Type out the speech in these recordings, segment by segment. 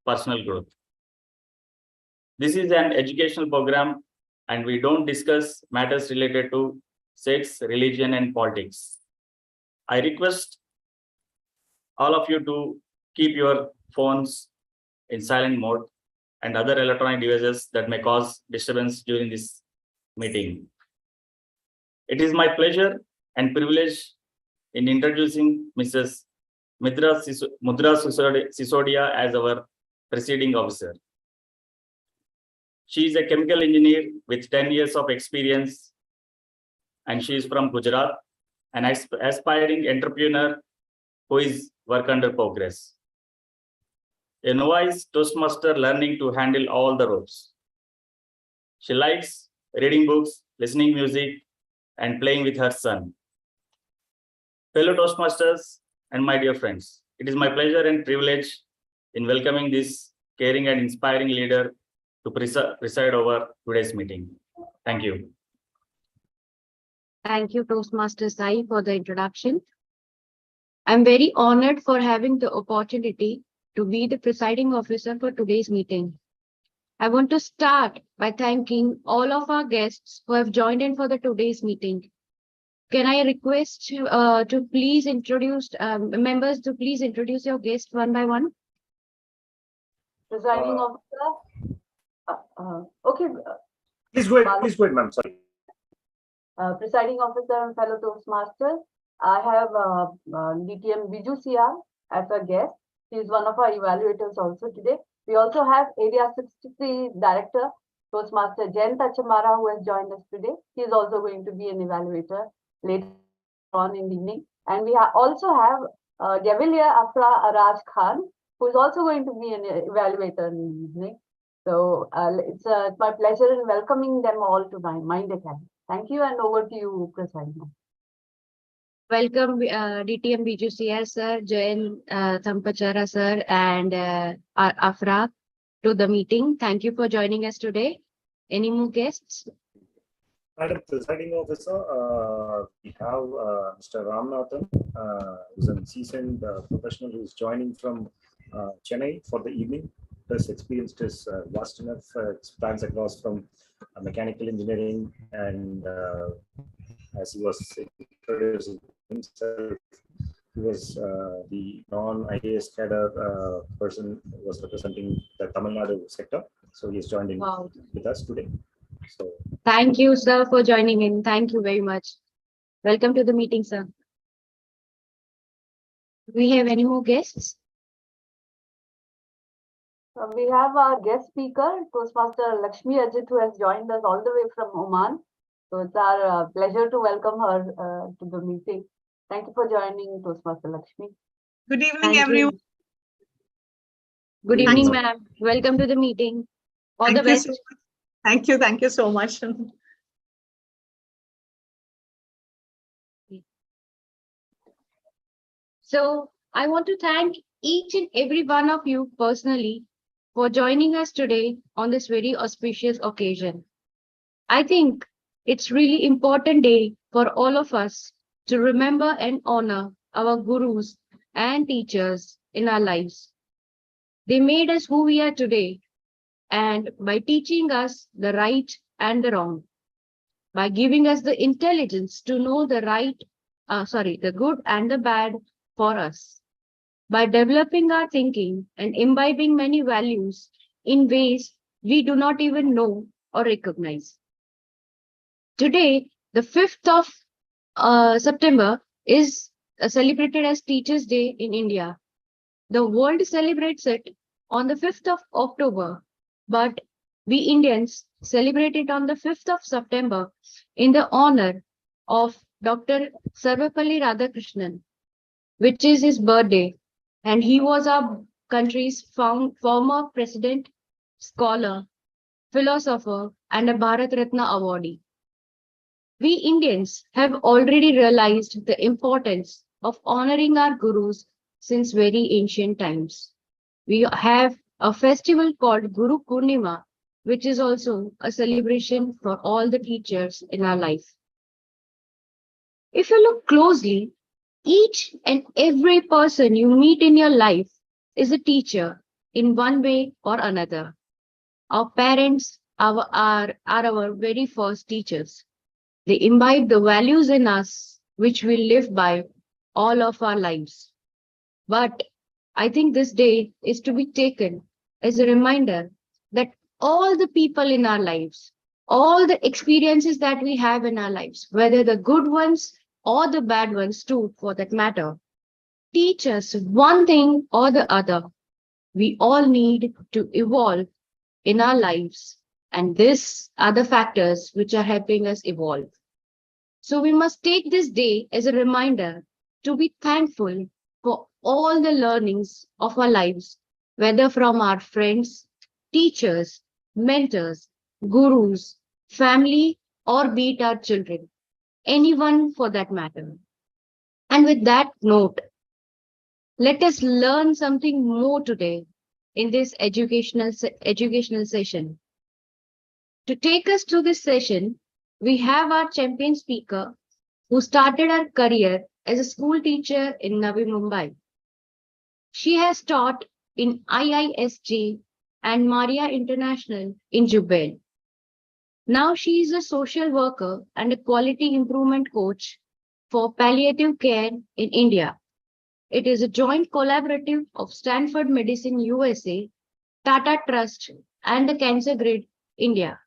personal growth. This is an educational program and we don't discuss matters related to sex, religion, and politics. I request all of you to keep your phones in silent mode and other electronic devices that may cause disturbance during this meeting. It is my pleasure and privilege in introducing Mrs. Mudra Sisodia as our presiding officer. She is a chemical engineer with 10 years of experience and she is from Gujarat, an aspiring entrepreneur who is work under progress. A novice Toastmaster learning to handle all the ropes. She likes reading books, listening music, and playing with her son. Fellow Toastmasters and my dear friends, it is my pleasure and privilege in welcoming this caring and inspiring leader to preside over today's meeting. Thank you. Thank you, Toastmaster Sai, for the introduction. I'm very honored for having the opportunity to be the presiding officer for today's meeting. I want to start by thanking all of our guests who have joined in for today's meeting. Can I request to please introduce members to please introduce your guests one by one? Presiding officer. Okay. Please go ahead, ma'am. Sorry. Presiding officer and fellow Toastmasters, I have DTM Biju CR as a guest. She is one of our evaluators also today. We also have Area 63 Director, Toastmaster Jayanta Chamara, who has joined us today. He is also going to be an evaluator later on in the evening. And we also have Gavilier Afra Raj Khan, who is also going to be an evaluator in the evening. So it's my pleasure in welcoming them all to my Mind Academy. Thank you, and over to you, President. Welcome, DTM Biju CR sir, Jayan Thampachara sir, and Afra to the meeting. Thank you for joining us today. Any more guests? Madam Presiding Officer, we have Mr. Ramanathan, who's a seasoned professional who is joining from Chennai for the evening. His experience is vast enough. It spans across from mechanical engineering and as he was introducing himself, he was the non-IAS cadre person who was representing the Tamil Nadu sector. So he is joined in with us today. So thank you, sir, for joining in. Thank you very much. Welcome to the meeting, sir. Do we have any more guests? We have our guest speaker, Toastmaster Lakshmi Ajit, who has joined us all the way from Oman. So it's our pleasure to welcome her to the meeting. Thank you for joining, Toastmaster Lakshmi. Good evening, everyone. Good evening, ma'am. Welcome to the meeting. All the best. Thank you. Thank you so much. So I want to thank each and every one of you personally for joining us today on this very auspicious occasion. I think it's really important day for all of us to remember and honor our gurus and teachers in our lives. They made us who we are today, and by teaching us the right and the wrong, by giving us the intelligence to know the the good and the bad for us, by developing our thinking and imbibing many values in ways we do not even know or recognize. Today, the 5th of September is celebrated as Teachers' Day in India. The world celebrates it on the 5th of October, but we Indians celebrate it on the 5th of September in the honor of Dr. Sarvepalli Radhakrishnan, which is his birthday. And he was our country's former president, scholar, philosopher, and a Bharat Ratna awardee. We Indians have already realized the importance of honoring our gurus since very ancient times. We have a festival called Guru Kurnima, which is also a celebration for all the teachers in our life. If you look closely, each and every person you meet in your life is a teacher in one way or another. Our parents are our very first teachers. They imbibe the values in us which we live by all of our lives. But I think this day is to be taken as a reminder that all the people in our lives, all the experiences that we have in our lives, whether the good ones or the bad ones too, for that matter, teach us one thing or the other. We all need to evolve in our lives, and these are the factors which are helping us evolve. So we must take this day as a reminder to be thankful for all the learnings of our lives, whether from our friends, teachers, mentors, gurus, family, or be it our children, anyone for that matter. And with that note, let us learn something more today in this educational session. To take us through this session, we have our champion speaker who started her career as a school teacher in Navi Mumbai. She has taught in IISG and Maria International in Jubail. Now she is a social worker and a quality improvement coach for palliative care in India. It is a joint collaborative of Stanford Medicine USA, Tata Trust, and the Cancer Grid India.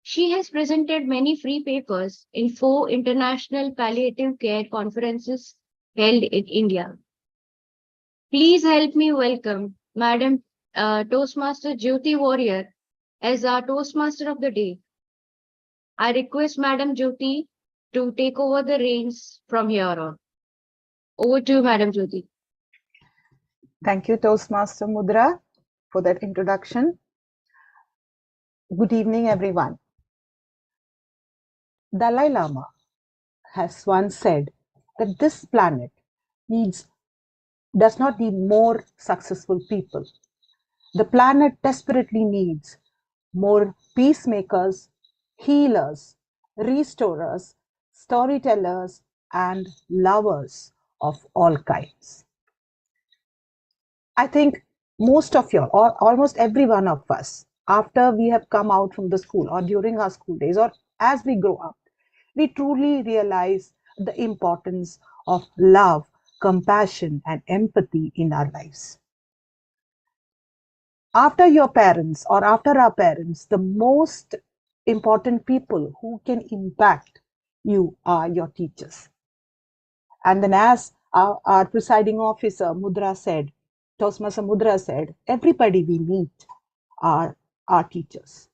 She has presented many free papers in 4 international palliative care conferences held in India. Please help me welcome Madam Toastmaster Jyoti Warrior as our Toastmaster of the day. I request Madam Jyoti to take over the reins from here on. Over to you, Madam Jyoti. Thank you, Toastmaster Mudra, for that introduction. Good evening, everyone. Dalai Lama has once said that this planet does not need more successful people. The planet desperately needs more peacemakers, healers, restorers, storytellers, and lovers of all kinds. I think most of you, or almost every one of us, after we have come out from the school or during our school days or as we grow up, we truly realize the importance of love, compassion, and empathy in our lives. After your parents or after our parents, the most important people who can impact you are your teachers. And then as our presiding officer Mudra said, Toastmaster Mudra said, everybody we meet are our teachers.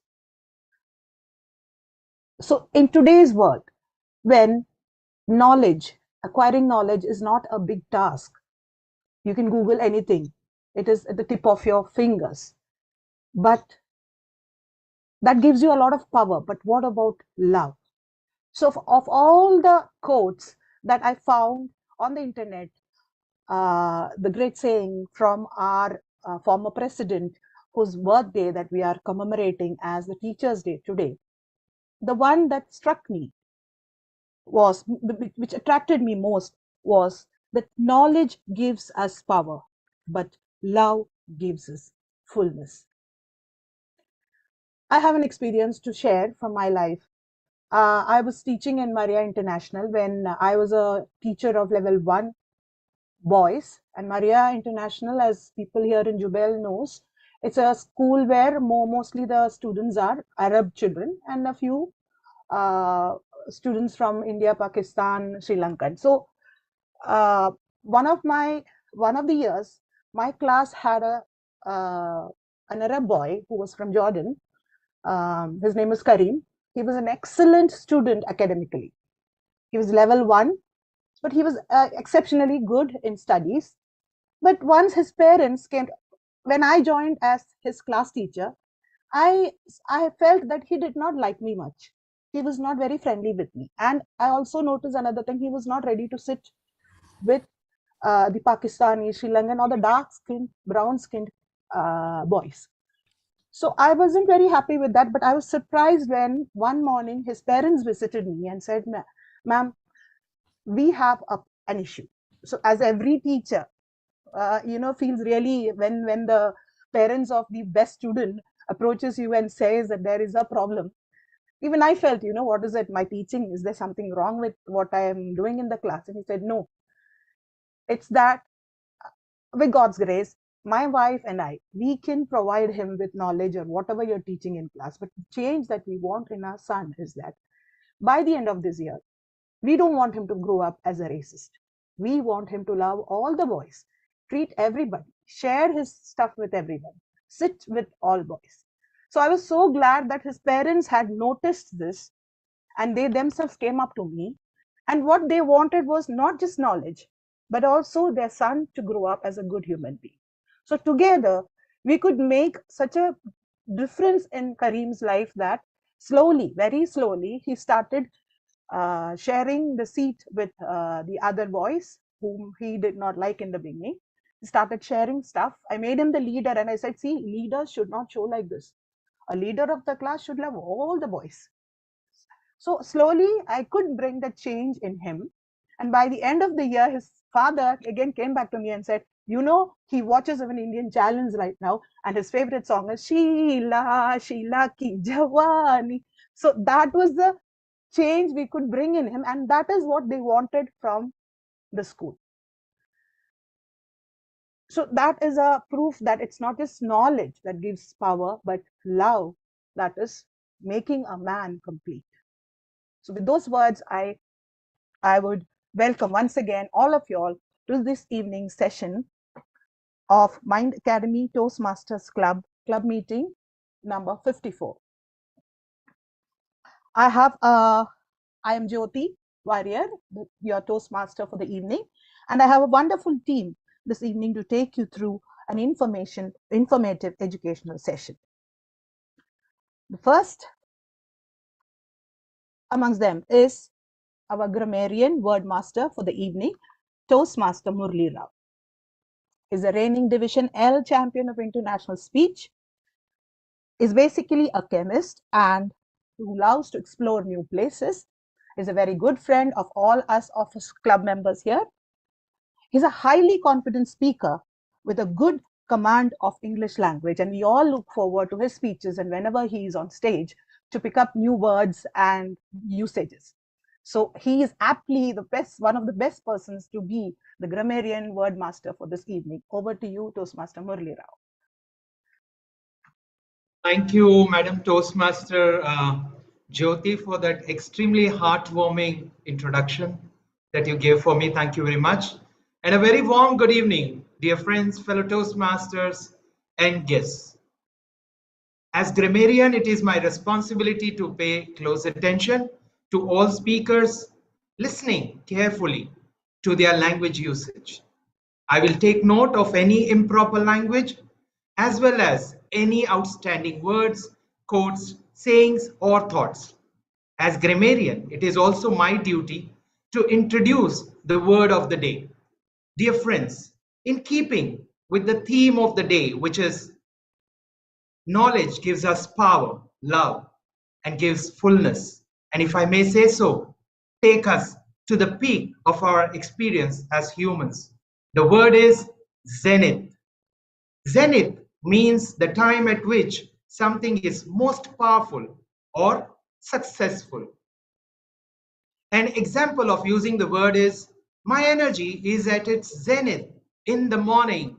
So in today's world, when acquiring knowledge is not a big task, you can Google anything. It is at the tip of your fingers. But that gives you a lot of power. But what about love? So of all the quotes that I found on the internet, the great saying from our former president, whose birthday that we are commemorating as the Teachers' Day today, the one that struck me was, which attracted me most, was that knowledge gives us power, but love gives us fullness. I have an experience to share from my life. I was teaching in Maria International when I was a teacher of level 1 boys, and Maria International, as people here in Jubail knows, it's a school where mostly the students are Arab children and a few students from India, Pakistan, Sri Lanka. So one of the years, my class had an Arab boy who was from Jordan. His name is Karim. He was an excellent student academically. He was level 1, but he was exceptionally good in studies. But once his parents came, when I joined as his class teacher, I felt that he did not like me much. He was not very friendly with me. And I also noticed another thing, he was not ready to sit with the Pakistani, Sri Lankan, or the dark-skinned, brown-skinned boys. So I wasn't very happy with that, but I was surprised when one morning his parents visited me and said, "Ma'am, we have an issue." So as every teacher, feels really when the parents of the best student approaches you and says that there is a problem. Even I felt, what is it? My teaching, is there something wrong with what I am doing in the class? And he said, no, it's that with God's grace, my wife and I, we can provide him with knowledge or whatever you're teaching in class. But the change that we want in our son is that by the end of this year, we don't want him to grow up as a racist. We want him to love all the boys, treat everybody, share his stuff with everyone, sit with all boys. So I was so glad that his parents had noticed this and they themselves came up to me. And what they wanted was not just knowledge, but also their son to grow up as a good human being. So together, we could make such a difference in Kareem's life that slowly, very slowly, he started sharing the seat with the other boys whom he did not like in the beginning. He started sharing stuff. I made him the leader and I said, see, leaders should not show like this. A leader of the class should love all the boys. So slowly I could bring the change in him. And by the end of the year, his father again came back to me and said, he watches an Indian challenge right now, and his favorite song is Sheila, Sheila Ki Jawani. So that was the change we could bring in him, and that is what they wanted from the school. So that is a proof that it's not just knowledge that gives power, but love that is making a man complete. So with those words, I would welcome once again all of you all to this evening session of Mind Academy Toastmasters Club meeting number 54. I am Jyoti Warrior, your Toastmaster for the evening, and I have a wonderful team this evening to take you through an informative educational session. The first amongst them is our grammarian word master for the evening, Toastmaster Murli Rao. Is a reigning Division L champion of international speech, is basically a chemist and who loves to explore new places, is a very good friend of all us office club members here. He's a highly confident speaker with a good command of English language, and we all look forward to his speeches and whenever he is on stage to pick up new words and usages. So he is aptly one of the best persons to be the grammarian word master for this evening. Over to you, Toastmaster Murli Rao. Thank you, Madam Toastmaster Jyoti, for that extremely heartwarming introduction that you gave for me. Thank you very much. And a very warm good evening, dear friends, fellow Toastmasters, and guests. As grammarian, it is my responsibility to pay close attention to all speakers, listening carefully to their language usage. I will take note of any improper language as well as any outstanding words, quotes, sayings, or thoughts. As grammarian, it is also my duty to introduce the word of the day. Dear friends, in keeping with the theme of the day, which is knowledge gives us power, love, and gives fullness. And if I may say so, take us to the peak of our experience as humans. The word is zenith. Zenith means the time at which something is most powerful or successful. An example of using the word is, my energy is at its zenith in the morning.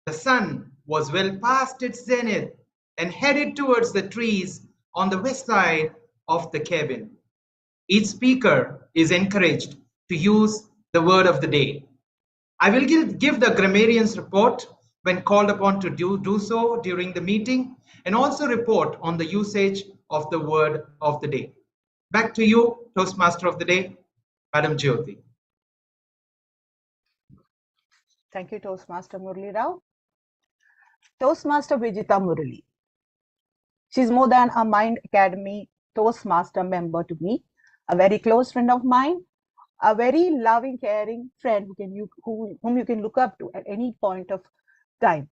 The sun was well past its zenith and headed towards the trees on the west side of the cabin. Each speaker is encouraged to use the word of the day. I will give the grammarian's report when called upon to do so during the meeting, and also report on the usage of the word of the day. Back to you, Toastmaster of the day, Madam Jyoti. Thank you, Toastmaster Murli Rao. Toastmaster Vijita Murali. She's more than a Mind Academy Toastmaster member to me, a very close friend of mine, a very loving, caring friend whom you can look up to at any point of time.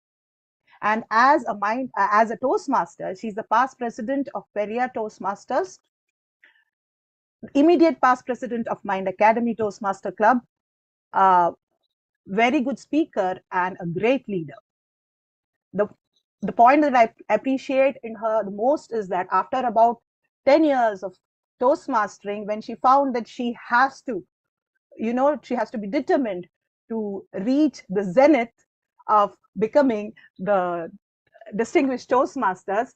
And as a Toastmaster, she's the past president of Peria Toastmasters, immediate past president of Mind Academy Toastmaster Club, very good speaker and a great leader. The point that I appreciate in her the most is that after about 10 years of Toastmastering, when she found that she has to, she has to be determined to reach the zenith of becoming the distinguished Toastmasters,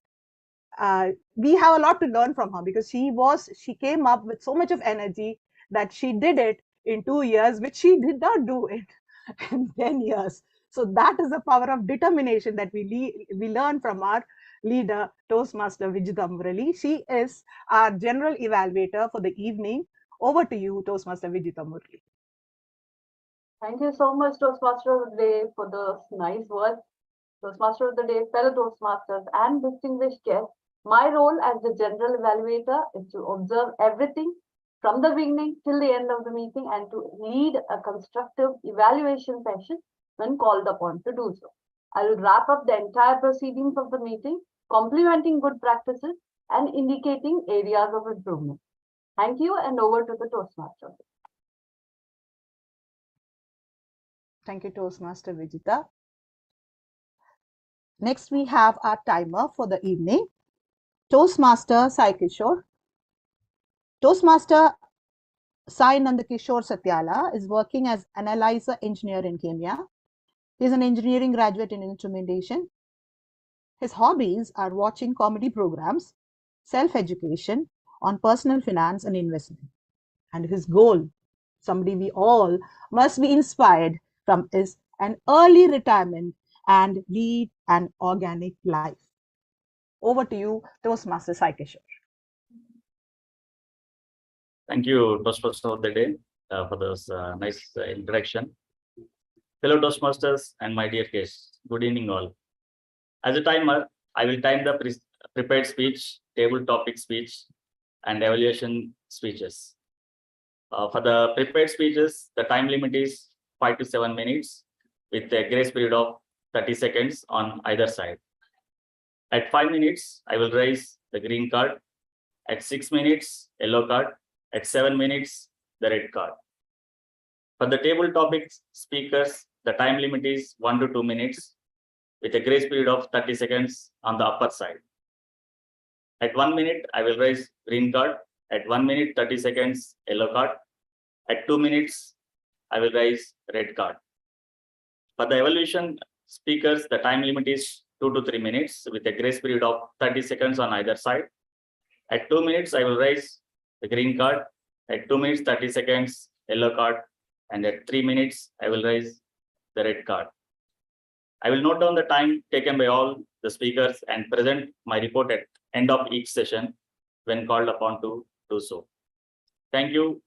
we have a lot to learn from her, because she came up with so much of energy that she did it in 2 years, which she did not do it in 10 years. So that is the power of determination that we learn from our leader, Toastmaster Vijita Murali. She is our general evaluator for the evening. Over to you, Toastmaster Vijita Murali. Thank you so much, Toastmaster of the Day, for those nice words. Toastmaster of the Day, fellow Toastmasters, and distinguished guests. My role as the general evaluator is to observe everything from the beginning till the end of the meeting and to lead a constructive evaluation session when called upon to do so. I will wrap up the entire proceedings of the meeting, complementing good practices and indicating areas of improvement. Thank you, and over to the Toastmaster. Thank you, Toastmaster Vijita. Next, we have our timer for the evening. Toastmaster Sai Kishore. Toastmaster Sai Nandakishore Satyala is working as analyzer engineer in Kenya. He is an engineering graduate in instrumentation. His hobbies are watching comedy programs, self-education on personal finance and investment. And his goal, somebody we all must be inspired from, is an early retirement and lead an organic life. Over to you, Toastmaster Sai Kishore. Thank you, Toastmaster of the Day, for this nice introduction. Fellow Toastmasters and my dear guests, good evening all. As a timer, I will time the prepared speech, table topic speech, and evaluation speeches. For the prepared speeches, the time limit is 5 to 7 minutes with a grace period of 30 seconds on either side. At 5 minutes, I will raise the green card. At 6 minutes, yellow card. At 7 minutes, the red card. For the table topic speakers, the time limit is 1 to 2 minutes with a grace period of 30 seconds on the upper side. At 1 minute, I will raise green card. At 1 minute, 30 seconds, yellow card. At 2 minutes, I will raise red card. For the evaluation speakers, the time limit is 2 to 3 minutes with a grace period of 30 seconds on either side. At 2 minutes, I will raise the green card. At 2 minutes, 30 seconds, yellow card. And at 3 minutes, I will raise the red card. I will note down the time taken by all the speakers and present my report at end of each session when called upon to do so. Thank you,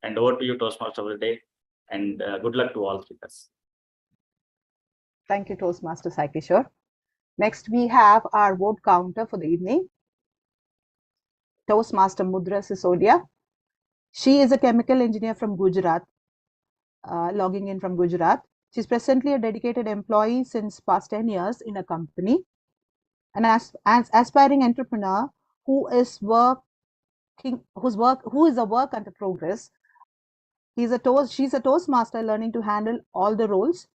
and over to you, Toastmaster of the Day, and good luck to all speakers. Thank you, Toastmaster Sai Kishore. Next, we have our vote counter for the evening. Toastmaster Mudra Sisodia. She is a chemical engineer from Gujarat, logging in from Gujarat. She's presently a dedicated employee since past 10 years in a company. An aspiring entrepreneur who is a work under progress. She's a Toastmaster learning to handle all the roles.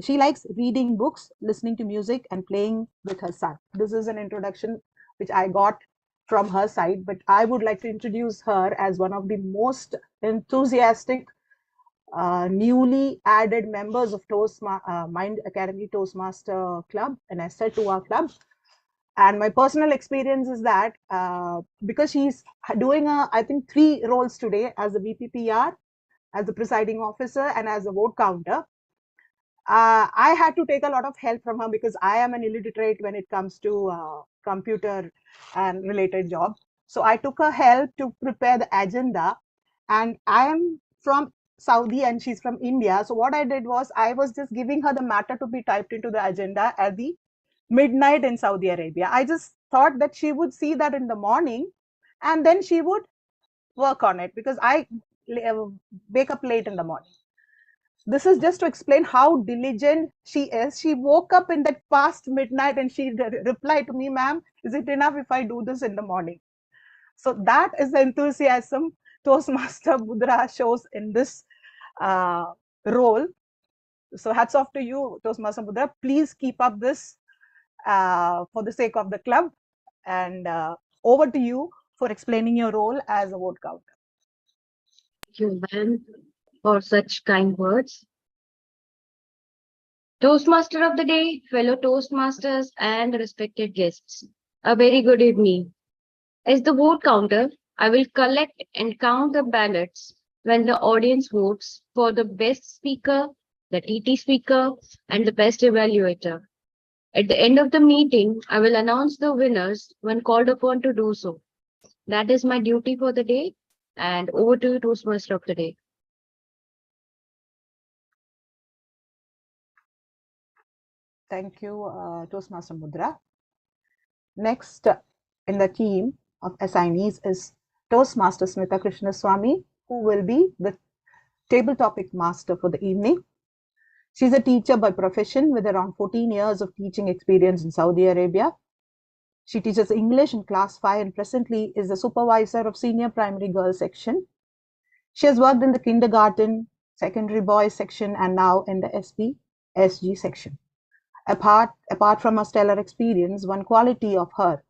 She likes reading books, listening to music, and playing with her son. This is an introduction which I got from her side, but I would like to introduce her as one of the most enthusiastic newly added members of Mind Academy Toastmaster Club, and I said to our club. And my personal experience is that because she's doing I think 3 roles today, as a VPPR, as the presiding officer, and as a vote counter. I had to take a lot of help from her because I am an illiterate when it comes to computer and related jobs. So I took her help to prepare the agenda, and I am from Saudi and she's from India. So what I did was I was just giving her the matter to be typed into the agenda at the midnight in Saudi Arabia. I just thought that she would see that in the morning and then she would work on it, because I wake up late in the morning. This is just to explain how diligent she is. She woke up in that past midnight and she replied to me, "Ma'am, is it enough if I do this in the morning?" So that is the enthusiasm Toastmaster Mudra shows in this role. So hats off to you, Toastmaster Mudra. Please keep up this for the sake of the club. And over to you for explaining your role as a vote counter. Thank you, ma'am, for such kind words. Toastmaster of the day, fellow Toastmasters, and respected guests. A very good evening. As the vote counter, I will collect and count the ballots when the audience votes for the best speaker, the TT speaker, and the best evaluator. At the end of the meeting, I will announce the winners when called upon to do so. That is my duty for the day. And over to you, Toastmaster of the day. Thank you, Toastmaster Mudra. Next in the team of assignees is Toastmaster Smitha Krishna Swami, who will be the table topic master for the evening. She's a teacher by profession with around 14 years of teaching experience in Saudi Arabia. She teaches English in class 5 and presently is the supervisor of senior primary girls section. She has worked in the kindergarten, secondary boys section, and now in the SP, SG section. Apart from her stellar experience, one quality of her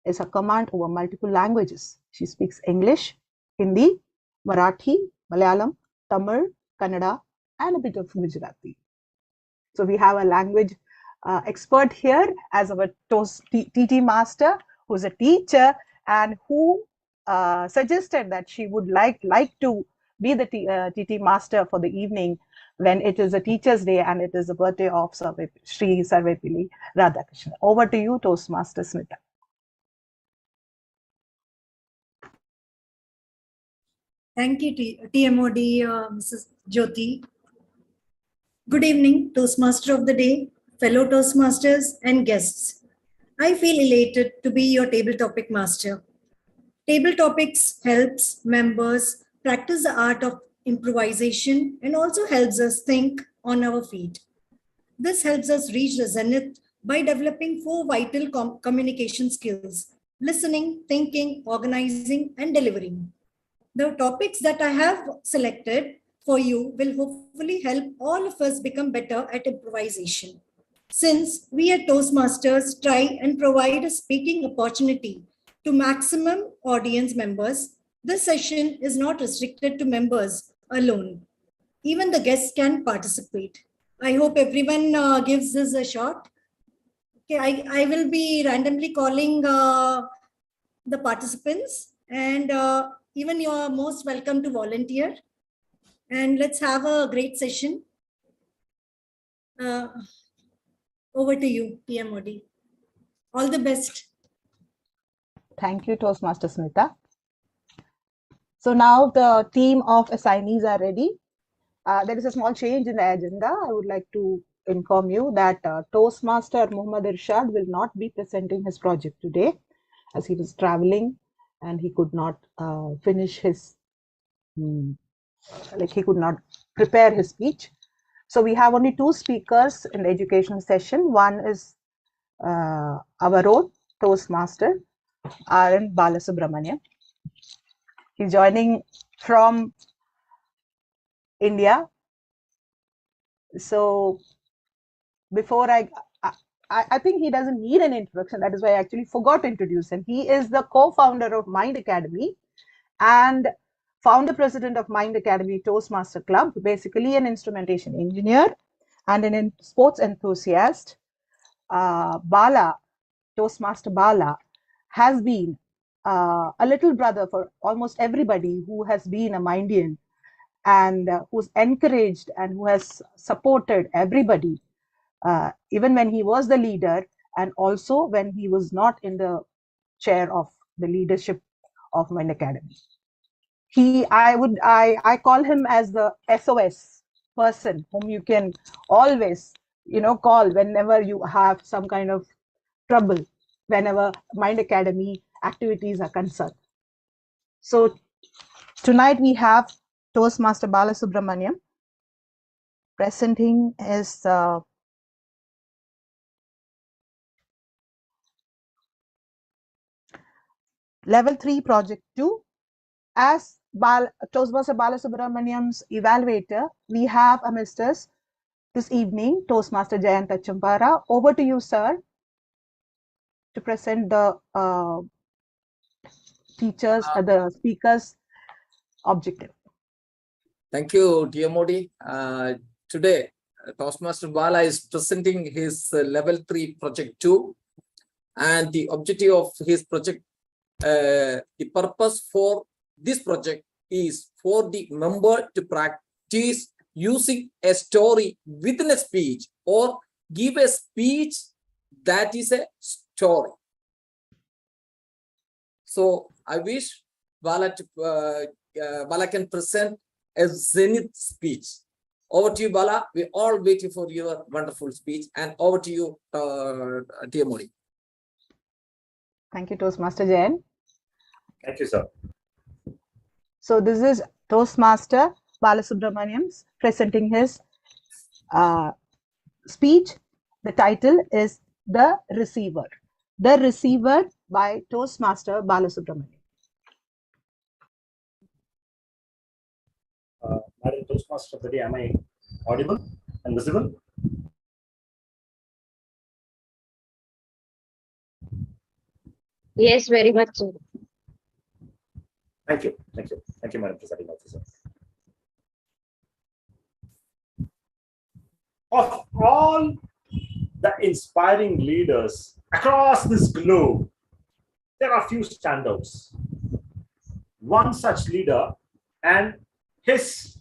is her command over multiple languages. She speaks English, Hindi, Marathi, Malayalam, Tamil, Kannada, and a bit of Gujarati. So we have a language expert here as our TT master, who's a teacher and who suggested that she would like to be the TT master for the evening when it is a Teacher's Day and it is the birthday of Sri Sarvepalli Radhakrishnan. Over to you, Toastmaster Smitha. Thank you, TMOD, Mrs. Jyoti. Good evening, Toastmaster of the day, fellow Toastmasters and guests. I feel elated to be your table topic master. Table topics helps members practice the art of improvisation and also helps us think on our feet. This helps us reach the zenith by developing 4 vital communication skills: listening, thinking, organizing, and delivering. The topics that I have selected for you will hopefully help all of us become better at improvisation. Since we at Toastmasters try and provide a speaking opportunity to maximum audience members, this session is not restricted to members alone. Even the guests can participate. I hope everyone gives this a shot. Okay, I will be randomly calling the participants, and even you are most welcome to volunteer. And let's have a great session. Over to you, TMOD. All the best. Thank you, Toastmaster Smitha. So now the team of assignees are ready. There is a small change in the agenda. I would like to inform you that Toastmaster Muhammad Irshad will not be presenting his project today as he was traveling and he could not finish his, he could not prepare his speech. So we have only 2 speakers in the educational session. One is our own Toastmaster, R.N. Balasubramaniam. He's joining from India. So before I think he doesn't need an introduction. That is why I actually forgot to introduce him. He is the co-founder of Mind Academy and founder president of Mind Academy Toastmaster Club, basically an instrumentation engineer and an sports enthusiast. Bala, Toastmaster Bala, has been a little brother for almost everybody who has been a Mindian and who's encouraged and who has supported everybody, even when he was the leader and also when he was not in the chair of the leadership of Mind Academy. I call him as the SOS person whom you can always, call whenever you have some kind of trouble, whenever Mind Academy activities are concerned. So tonight we have Toastmaster Balasubramaniam presenting his Level 3 Project 2 as Toastmaster Balasubramaniam's evaluator, we have a Mrs. this evening, Toastmaster Jayanta Champara. Over to you, sir, to present the the speaker's objective. Thank you, TMOD. Today, Toastmaster Bala is presenting his level 3 project 2, and the objective of his project, the purpose for this project is for the member to practice using a story within a speech or give a speech that is a story. So I wish Bala can present a Zenith speech. Over to you, Bala. We're all waiting for your wonderful speech. And over to you, TMOD. Thank you, Toastmaster Jayan. Thank you, sir. So this is Toastmaster Balasubramaniam presenting his speech. The title is The Receiver. The Receiver by Toastmaster Balasubramaniam. Madam Toastmaster of the day, am I audible and visible? Yes, very much so. Thank you. Thank you. Thank you, Madam Presiding Officer. Of all the inspiring leaders across this globe, there are few standouts. One such leader and his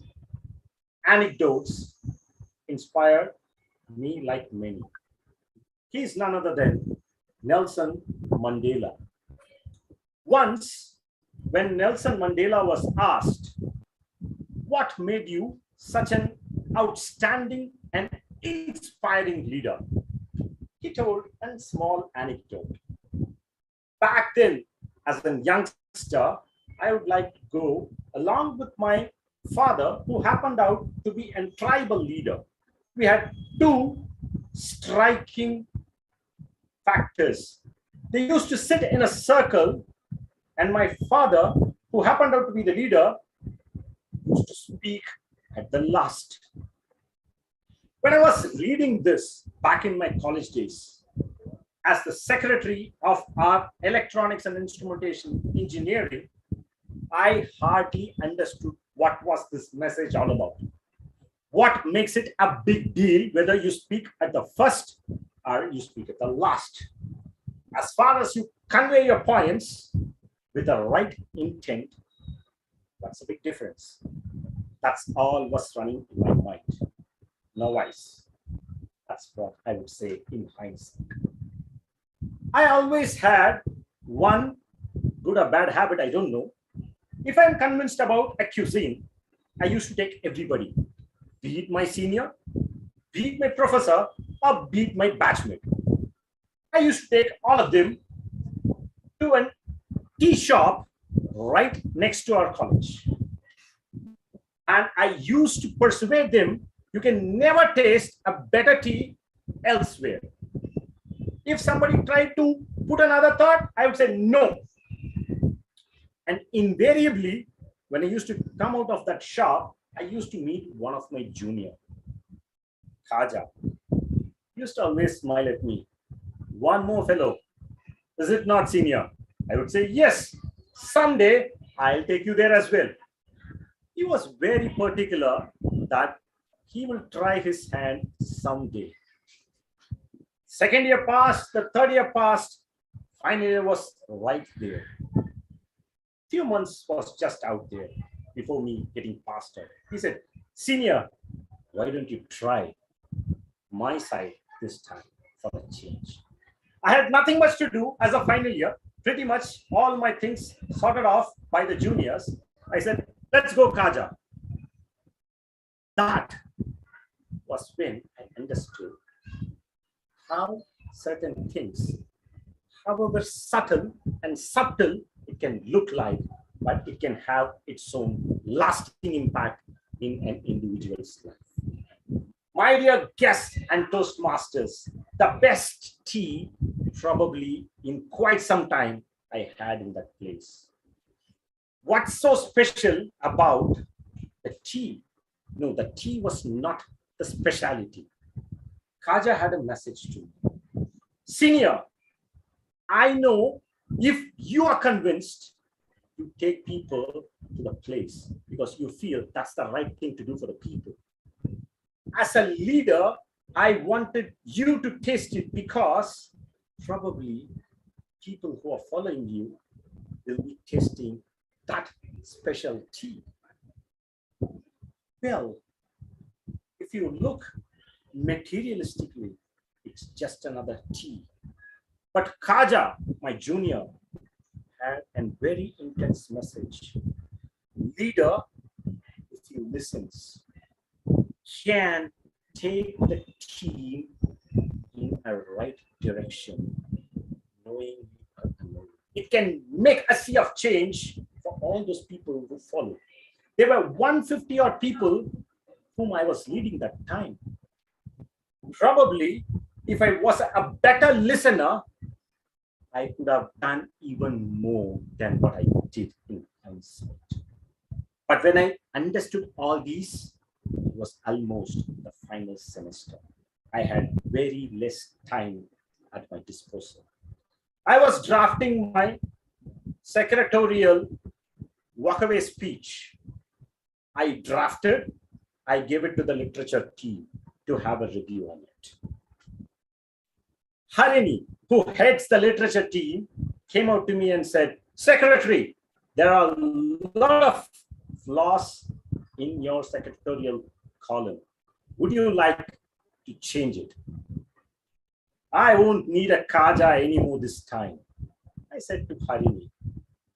anecdotes inspired me like many. He is none other than Nelson Mandela. Once, when Nelson Mandela was asked, "What made you such an outstanding and inspiring leader?" he told a small anecdote. Back then, as a youngster, I would like to go along with my father, who happened out to be a tribal leader. We had two striking factors. They used to sit in a circle, and my father, who happened out to be the leader, used to speak at the last. When I was reading this back in my college days, as the secretary of our electronics and instrumentation engineering, I hardly understood what was this message all about. What makes it a big deal whether you speak at the first or you speak at the last? As far as you convey your points with the right intent, that's a big difference. That's all was running in my mind. No wise. That's what I would say in hindsight. I always had one good or bad habit, I don't know. If I'm convinced about a cuisine, I used to take everybody, be it my senior, be it my professor, or be it my batchmate. I used to take all of them to a tea shop right next to our college. And I used to persuade them, you can never taste a better tea elsewhere. If somebody tried to put another thought, I would say no. And invariably, when I used to come out of that shop, I used to meet one of my junior, Khaja. He used to always smile at me. One more fellow, is it not, senior? I would say, yes, someday I'll take you there as well. He was very particular that he will try his hand someday. Second year passed, the third year passed, final year was right there. Few months was just out there before me getting passed out. He said, senior, why don't you try my side this time for a change? I had nothing much to do as a final year. Pretty much all my things sorted off by the juniors. I said, let's go, Kaja. That was when I understood how certain things, however subtle and subtle it can look like, but it can have its own lasting impact in an individual's life. My dear guests and Toastmasters, the best tea probably in quite some time I had in that place. What's so special about the tea? No, the tea was not the speciality. Kaja had a message to me. Senior, I know if you are convinced, you take people to the place because you feel that's the right thing to do for the people. As a leader, I wanted you to taste it because probably people who are following you will be tasting that special tea. Well, if you look materialistically, it's just another tea. But Kaja, my junior, had a very intense message. Leader, if you listens, can take the team in a right direction, knowing or unknowing. It can make a sea of change for all those people who follow. There were 150 odd people whom I was leading that time. Probably, if I was a better listener, I could have done even more than what I did in hindsight. But when I understood all these, it was almost the final semester. I had very less time at my disposal. I was drafting my secretarial walkaway speech. I drafted, I gave it to the literature team to have a review on it. Harini, who heads the literature team, came out to me and said, Secretary, there are a lot of flaws in your secretarial column. Would you like to change it? I won't need a Kaja anymore this time. I said to Harini,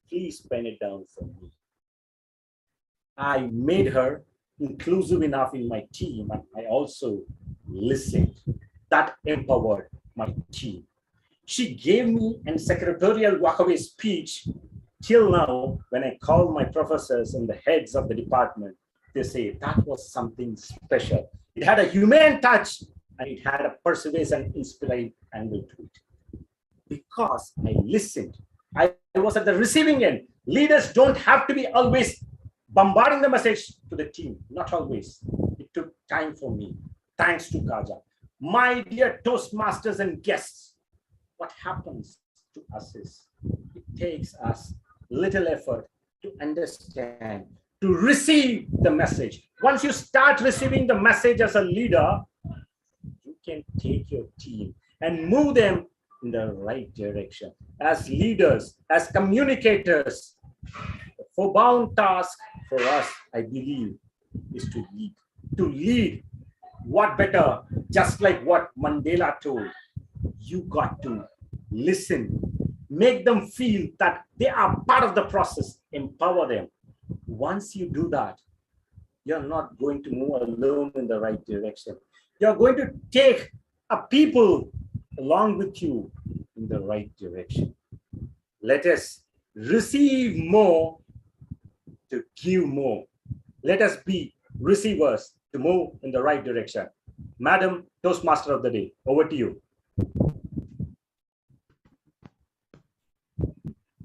please pen it down for me. I made her inclusive enough in my team, and I also listened. That empowered my team. She gave me a secretarial walkaway speech. Till now, when I call my professors and the heads of the department, they say that was something special. It had a humane touch and it had a persuasive and inspiring angle to it. Because I listened, I was at the receiving end. Leaders don't have to be always bombarding the message to the team, not always. It took time for me, thanks to Kaja. My dear Toastmasters and guests, what happens to us is it takes us little effort to understand, to receive the message. Once you start receiving the message as a leader, you can take your team and move them in the right direction. As leaders, as communicators, the forebound task for us, I believe, is to lead. To lead, what better, just like what Mandela told, you got to listen, make them feel that they are part of the process, empower them. Once you do that, you're not going to move alone in the right direction. You're going to take a people along with you in the right direction. Let us receive more to give more. Let us be receivers to move in the right direction. Madam Toastmaster of the Day, over to you.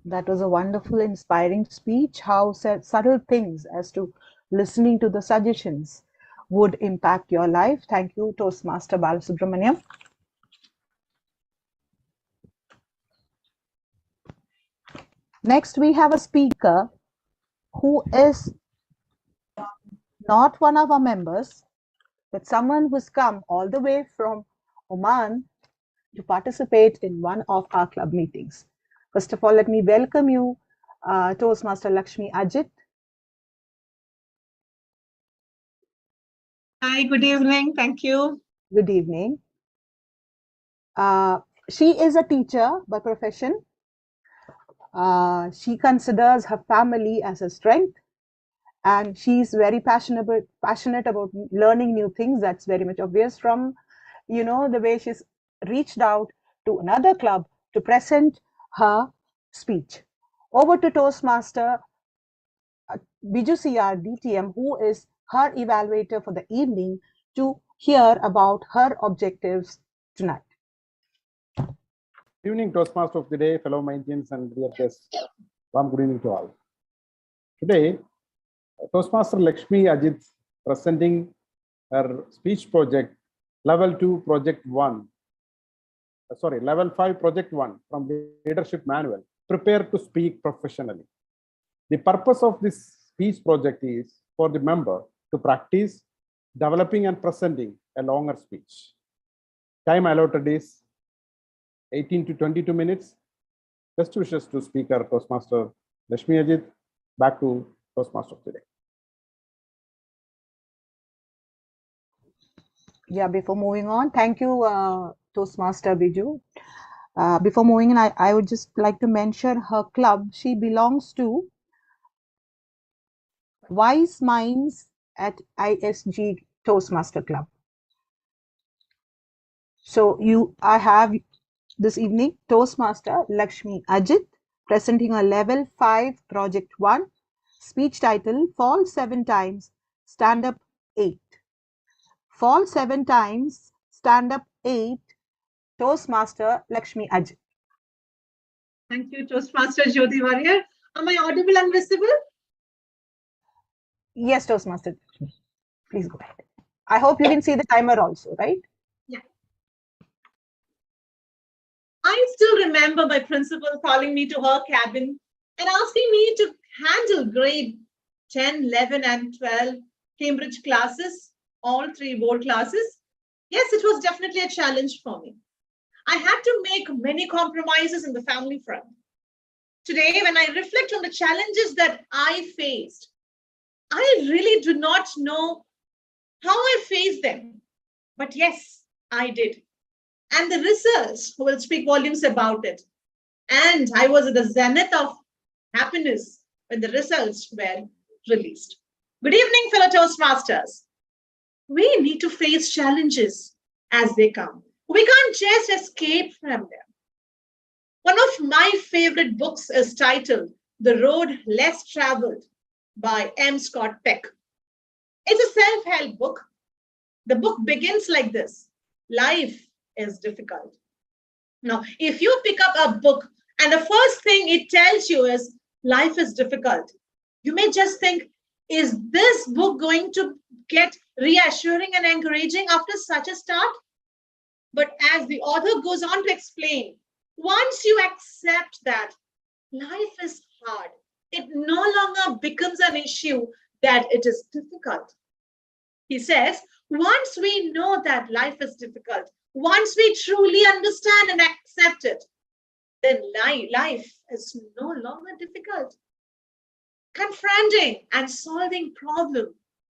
That was a wonderful, inspiring speech. How subtle things as to listening to the suggestions would impact your life. Thank you, Toastmaster Balasubramaniam. Next, we have a speaker who is not one of our members, but someone who's come all the way from Oman to participate in one of our club meetings. First of all, let me welcome you, Toastmaster Lakshmi Ajit. Hi, good evening. Thank you. Good evening. She is a teacher by profession. She considers her family as a strength, and she's very passionate about learning new things. That's very much obvious from, the way she's reached out to another club to present her speech. Over to Toastmaster Beutrich DTM, who is her evaluator for the evening, to hear about her objectives tonight. Good evening, Toastmaster of the Day, fellow Indians and dear guests. Warm good evening to all. Today, Toastmaster Lakshmi Ajit presenting her speech project, Level 2 Project 1. Level 5 Project 1 from Leadership Manual, Prepare to Speak Professionally. The purpose of this speech project is for the member to practice developing and presenting a longer speech. Time allotted is 18 to 22 minutes. Best wishes to Speaker Toastmaster Lakshmi Ajit. Back to Toastmaster today. Yeah, before moving on, thank you, Toastmaster Biju. Before moving in, I would just like to mention her club. She belongs to Wise Minds at ISG Toastmaster Club. So I have this evening Toastmaster Lakshmi Ajit presenting a Level 5 Project 1 speech title, Fall 7 Times, Stand Up 8. Fall 7 times, stand up 8, Toastmaster Lakshmi Ajit. Thank you, Toastmaster Jyoti Warrior. Am I audible and visible? Yes, Toastmaster. Please go ahead. I hope you can see the timer also, right? Yeah. I still remember my principal calling me to her cabin and asking me to handle grade 10, 11, and 12 Cambridge classes, all 3 board classes. Yes, it was definitely a challenge for me. I had to make many compromises in the family front. Today, when I reflect on the challenges that I faced, I really do not know how I faced them. But yes, I did. And the results will speak volumes about it. And I was at the zenith of happiness when the results were released. Good evening, fellow Toastmasters. We need to face challenges as they come. We can't just escape from them. One of my favorite books is titled The Road Less Traveled by M. Scott Peck. It's a self-help book. The book begins like this: life is difficult. Now, if you pick up a book and the first thing it tells you is life is difficult, you may just think, is this book going to get reassuring and encouraging after such a start? But as the author goes on to explain, once you accept that life is hard, it no longer becomes an issue that it is difficult. He says, once we know that life is difficult, once we truly understand and accept it, then life is no longer difficult. Confronting and solving problem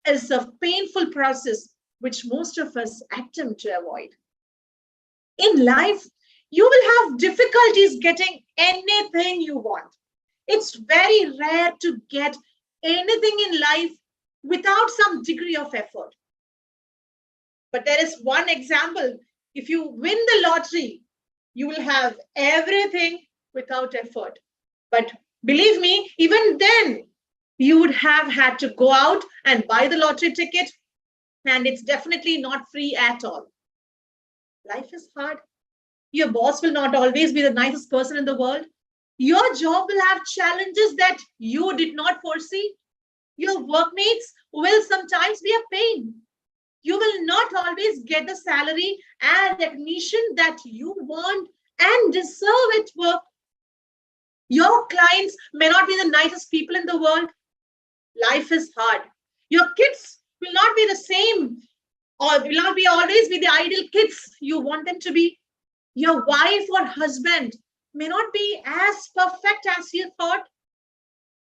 is a painful process which most of us attempt to avoid. In life, you will have difficulties getting anything you want. It's very rare to get anything in life without some degree of effort. But there is one example. If you win the lottery, you will have everything without effort. But believe me, even then, you would have had to go out and buy the lottery ticket, and it's definitely not free at all. Life is hard. Your boss will not always be the nicest person in the world. Your job will have challenges that you did not foresee. Your workmates will sometimes be a pain. You will not always get the salary and recognition that you want and deserve at work. Your clients may not be the nicest people in the world. Life is hard. Your kids will not be the same, or will not be always be the ideal kids you want them to be. Your wife or husband may not be as perfect as you thought.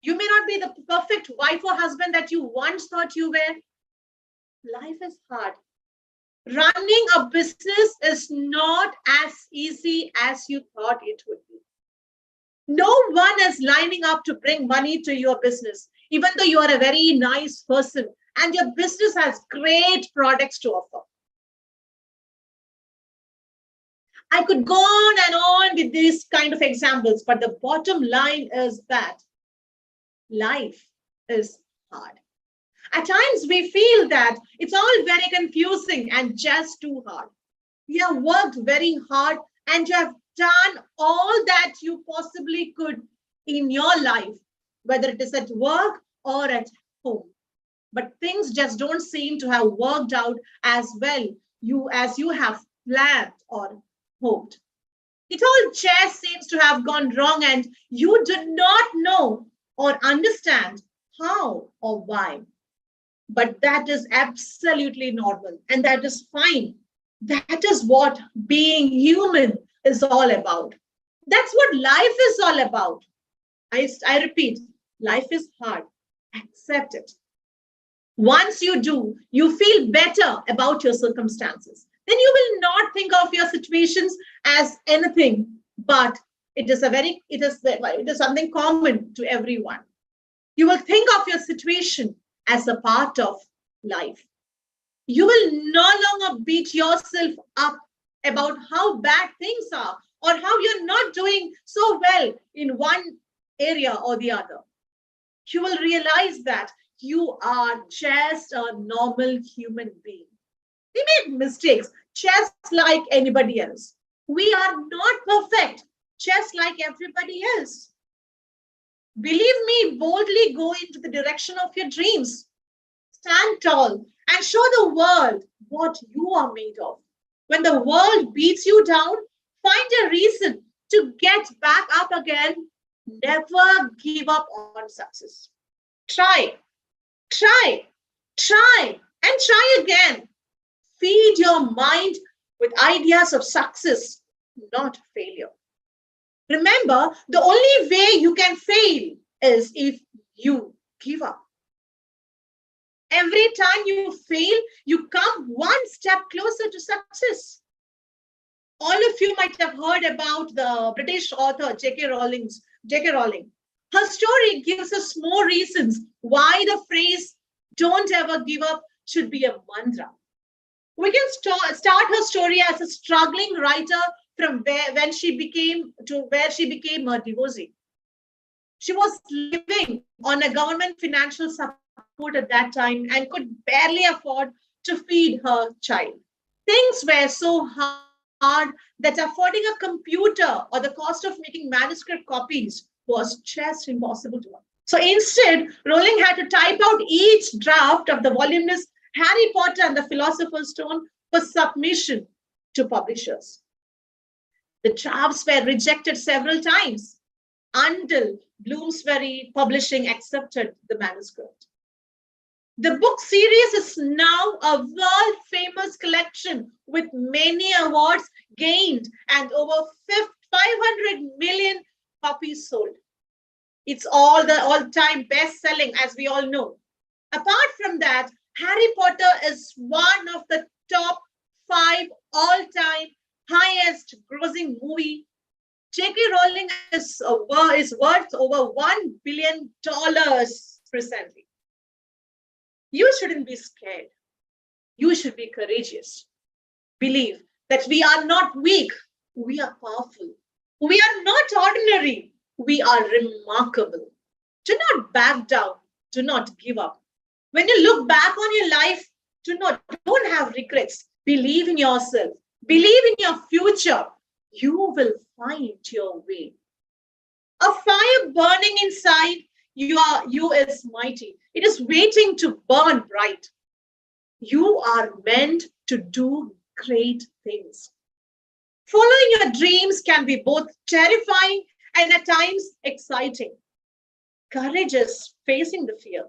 You may not be the perfect wife or husband that you once thought you were. Life is hard. Running a business is not as easy as you thought it would be. No one is lining up to bring money to your business, even though you are a very nice person and your business has great products to offer. I could go on and on with these kind of examples, but the bottom line is that life is hard. At times we feel that it's all very confusing and just too hard. You have worked very hard and you have done all that you possibly could in your life. whether it is at work or at home. But things just don't seem to have worked out as well as you have planned or hoped. It all just seems to have gone wrong, and you do not know or understand how or why. But that is absolutely normal, and that is fine. That is what being human is all about. That's what life is all about. I repeat, life is hard. Accept it. Once you do, you feel better about your circumstances. Then you will not think of your situations as anything, but it is something common to everyone. You will think of your situation as a part of life. You will no longer beat yourself up about how bad things are or how you're not doing so well in one area or the other. You will realize that you are just a normal human being. We make mistakes just like anybody else. We are not perfect, just like everybody else. Believe me, boldly go into the direction of your dreams. Stand tall and show the world what you are made of. When the world beats you down, find a reason to get back up again. Never give up on success. Try, and try again. Feed your mind with ideas of success, not failure. Remember, the only way you can fail is if you give up. Every time you fail, you come one step closer to success. All of you might have heard about the British author J.K. Rowling. Her story gives us more reasons why the phrase "don't ever give up" should be a mantra. We can start her story as a struggling writer from where she became a divorcee. She was living on a government financial support at that time and could barely afford to feed her child. Things were so hard that affording a computer or the cost of making manuscript copies was just impossible to her. So instead, Rowling had to type out each draft of the voluminous Harry Potter and the Philosopher's Stone for submission to publishers. The drafts were rejected several times until Bloomsbury Publishing accepted the manuscript. The book series is now a world-famous collection with many awards gained and over 500 million copies sold. It's all the all-time best-selling, as we all know. Apart from that, Harry Potter is one of the top 5 all-time highest grossing movie. J.K. Rowling is worth over $1 billion presently. You shouldn't be scared. You should be courageous. Believe that we are not weak. We are powerful. We are not ordinary. We are remarkable. Do not back down. Do not give up. When you look back on your life, don't have regrets. Believe in yourself. Believe in your future. You will find your way. A fire burning inside you is mighty. It is waiting to burn bright. You are meant to do great things. Following your dreams can be both terrifying and at times exciting. Courage is facing the fear.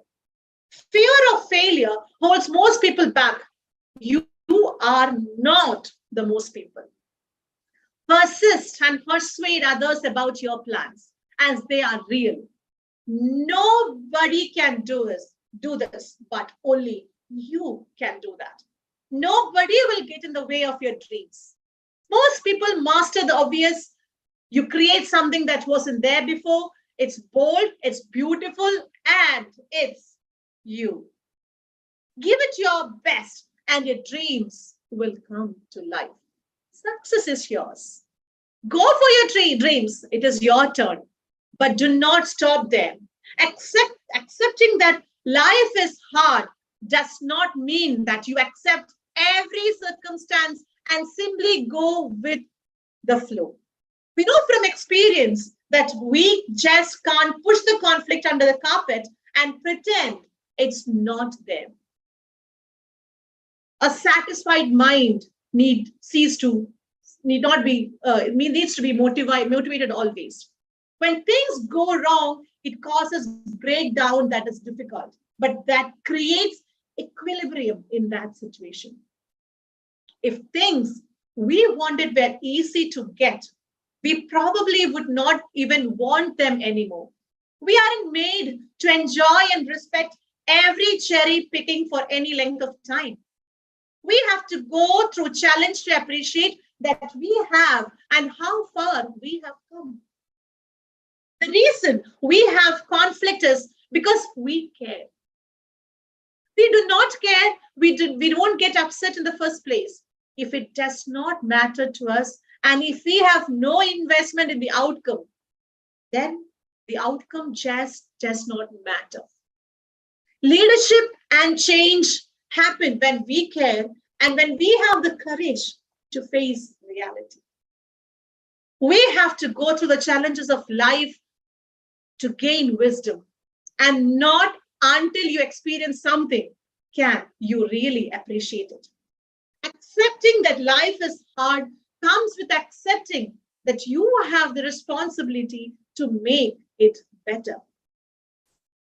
Fear of failure holds most people back. You are not the most people. Persist and persuade others about your plans as they are real. Nobody can do this, but only you can do that. Nobody will get in the way of your dreams. Most people master the obvious. You create something that wasn't there before. It's bold, it's beautiful, and it's you. Give it your best, and your dreams will come to life. Success is yours. Go for your dreams. It is your turn. But do not stop there. Accepting that life is hard does not mean that you accept every circumstance and simply go with the flow. We know from experience that we just can't push the conflict under the carpet and pretend it's not there. A satisfied mind needs to be motivated always. When things go wrong, it causes breakdown that is difficult, but that creates equilibrium in that situation. If things we wanted were easy to get, we probably would not even want them anymore. We aren't made to enjoy and respect every cherry picking for any length of time. We have to go through challenge to appreciate that we have and how far we have come. The reason we have conflict is because we care. We do not care, we don't get upset in the first place if it does not matter to us, and if we have no investment in the outcome, then the outcome just does not matter. Leadership and change happen when we care and when we have the courage to face reality. We have to go through the challenges of life to gain wisdom, and not until you experience something can you really appreciate it. Accepting that life is hard comes with accepting that you have the responsibility to make it better.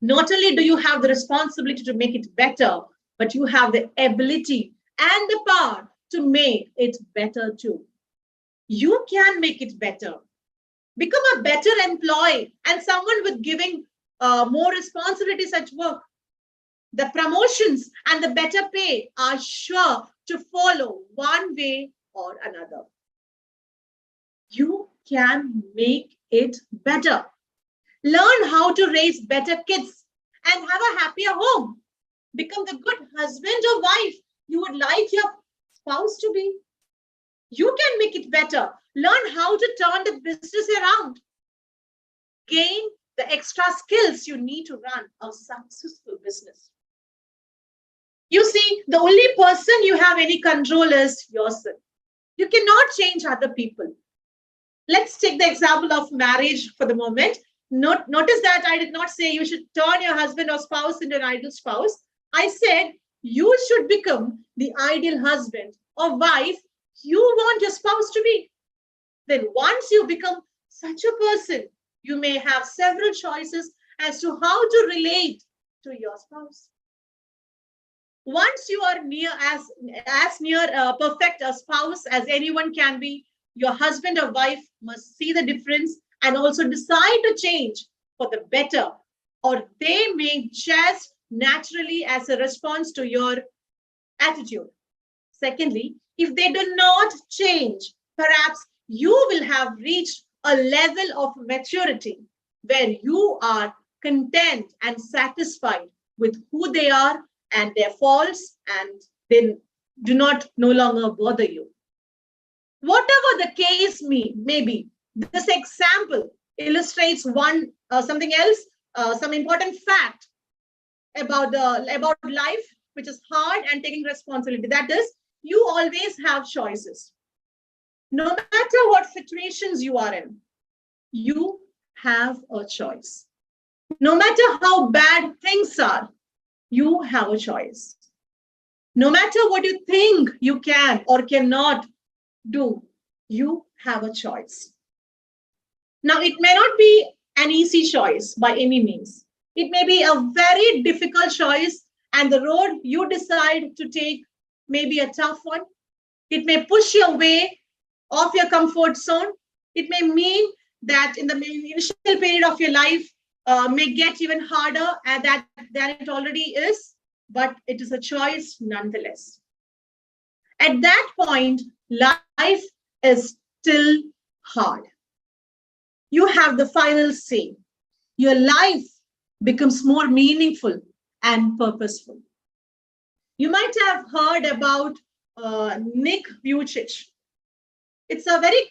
Not only do you have the responsibility to make it better, but you have the ability and the power to make it better too. You can make it better. Become a better employee and someone with giving more responsibilities at work. The promotions and the better pay are sure to follow one way or another. You can make it better. Learn how to raise better kids and have a happier home. Become the good husband or wife you would like your spouse to be. You can make it better. Learn how to turn the business around. Gain the extra skills you need to run a successful business. You see, the only person you have any control is yourself. You cannot change other people. Let's take the example of marriage for the moment. Notice that I did not say you should turn your husband or spouse into an ideal spouse. I said you should become the ideal husband or wife you want your spouse to be. Then once you become such a person, you may have several choices as to how to relate to your spouse. Once you are as near perfect a spouse as anyone can be, your husband or wife must see the difference and also decide to change for the better, or they may just naturally as a response to your attitude. Secondly, if they do not change, perhaps you will have reached a level of maturity where you are content and satisfied with who they are and their faults, and they do not no longer bother you. Whatever the case may be, this example illustrates something else, some important fact about life, which is hard and taking responsibility. That is, you always have choices. No matter what situations you are in, you have a choice. No matter how bad things are, you have a choice. No matter what you think you can or cannot do, you have a choice. Now, it may not be an easy choice by any means. It may be a very difficult choice, and the road you decide to take may be a tough one. It may push you away of your comfort zone. It may mean that in the initial period of your life may get even harder than it already is, but it is a choice nonetheless. At that point, life is still hard. You have the final say. Your life becomes more meaningful and purposeful. You might have heard about Nick Beutrich. He's a very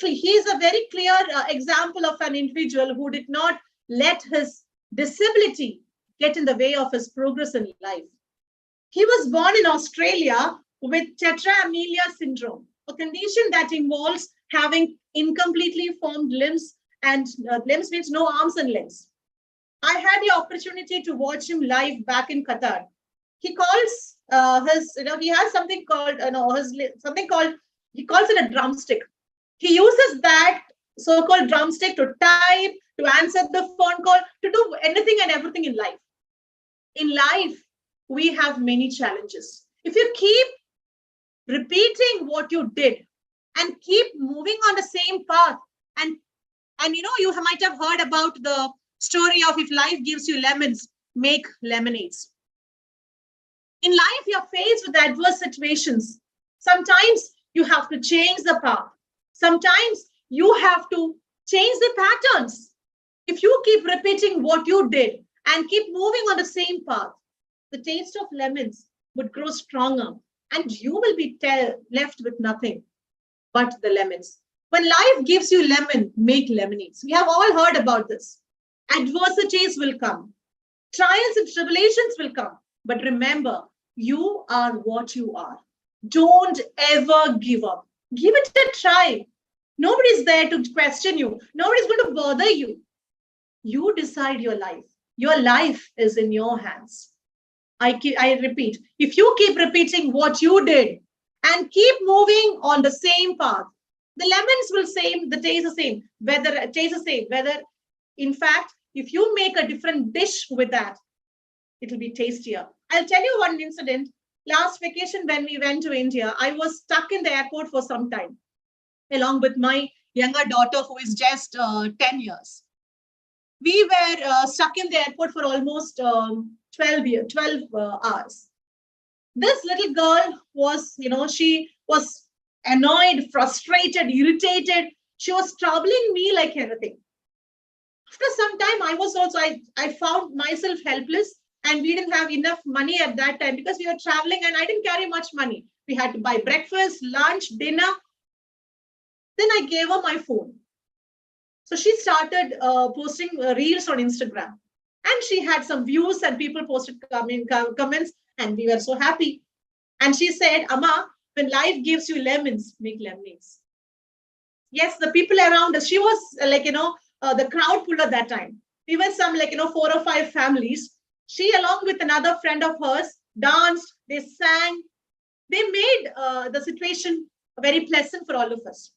clear example of an individual who did not let his disability get in the way of his progress in life. He was born in Australia with tetraamelia syndrome, a condition that involves having incompletely formed limbs and limbs means no arms and legs. I had the opportunity to watch him live back in Qatar. He calls he has something called, he calls it a drumstick. He uses that so-called drumstick to type, to answer the phone call, to do anything and everything in life. In life, we have many challenges. If you keep repeating what you did and keep moving on the same path, and you might have heard about the story of if life gives you lemons, make lemonades. In life, you're faced with adverse situations. Sometimes you have to change the path. Sometimes you have to change the patterns. If you keep repeating what you did and keep moving on the same path, the taste of lemons would grow stronger and you will be left with nothing but the lemons. When life gives you lemon, make lemonades. We have all heard about this. Adversities will come. Trials and tribulations will come. But remember, you are what you are. Don't ever give up. Give it a try. Nobody's there to question you. Nobody's going to bother you. You decide your life. Your life is in your hands. I repeat, if you keep repeating what you did and keep moving on the same path, the lemons will taste the same. Whether in fact, if you make a different dish with that, it will be tastier. I'll tell you one incident. Last vacation when we went to India, I was stuck in the airport for some time, along with my younger daughter who is just 10 years. We were stuck in the airport for almost 12 hours. This little girl was, she was annoyed, frustrated, irritated. She was troubling me like anything. After some time, I found myself helpless, and we didn't have enough money at that time because we were traveling and I didn't carry much money. We had to buy breakfast, lunch, dinner. Then I gave her my phone. So she started posting reels on Instagram, and she had some views and people posted comments, and we were so happy. And she said, Amma, when life gives you lemons, make lemonades. Yes, the people around us, she was the crowd puller that time. We were some 4 or 5 families. She, along with another friend of hers, danced, they sang. They made the situation very pleasant for all of us.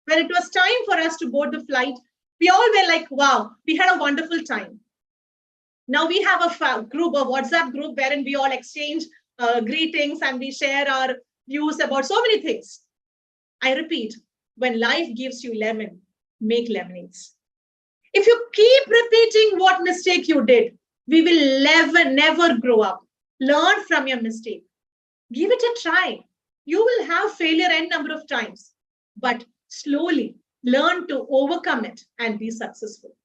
When it was time for us to board the flight, we all were like, wow, we had a wonderful time. Now we have a WhatsApp group wherein we all exchange greetings and we share our views about so many things. I repeat, when life gives you lemon, make lemonades. If you keep repeating what mistake you did, we will never grow up. Learn from your mistake. Give it a try. You will have failure n number of times, but slowly learn to overcome it and be successful.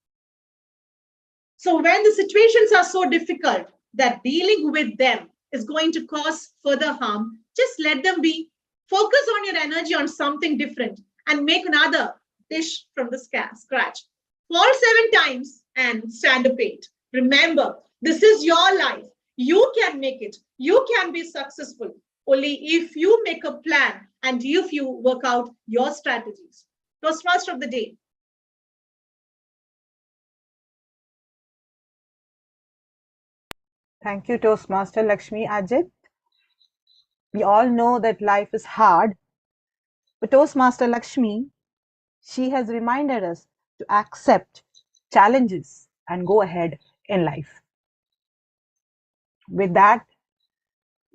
So when the situations are so difficult that dealing with them is going to cause further harm, just let them be. Focus on your energy on something different and make another dish from the scratch. Fall 7 times and stand up 8. Remember, this is your life. You can make it. You can be successful only if you make a plan and if you work out your strategies. Toastmaster of the day. Thank you, Toastmaster Lakshmi Ajit. We all know that life is hard, but Toastmaster Lakshmi, she has reminded us to accept challenges and go ahead in life. With that,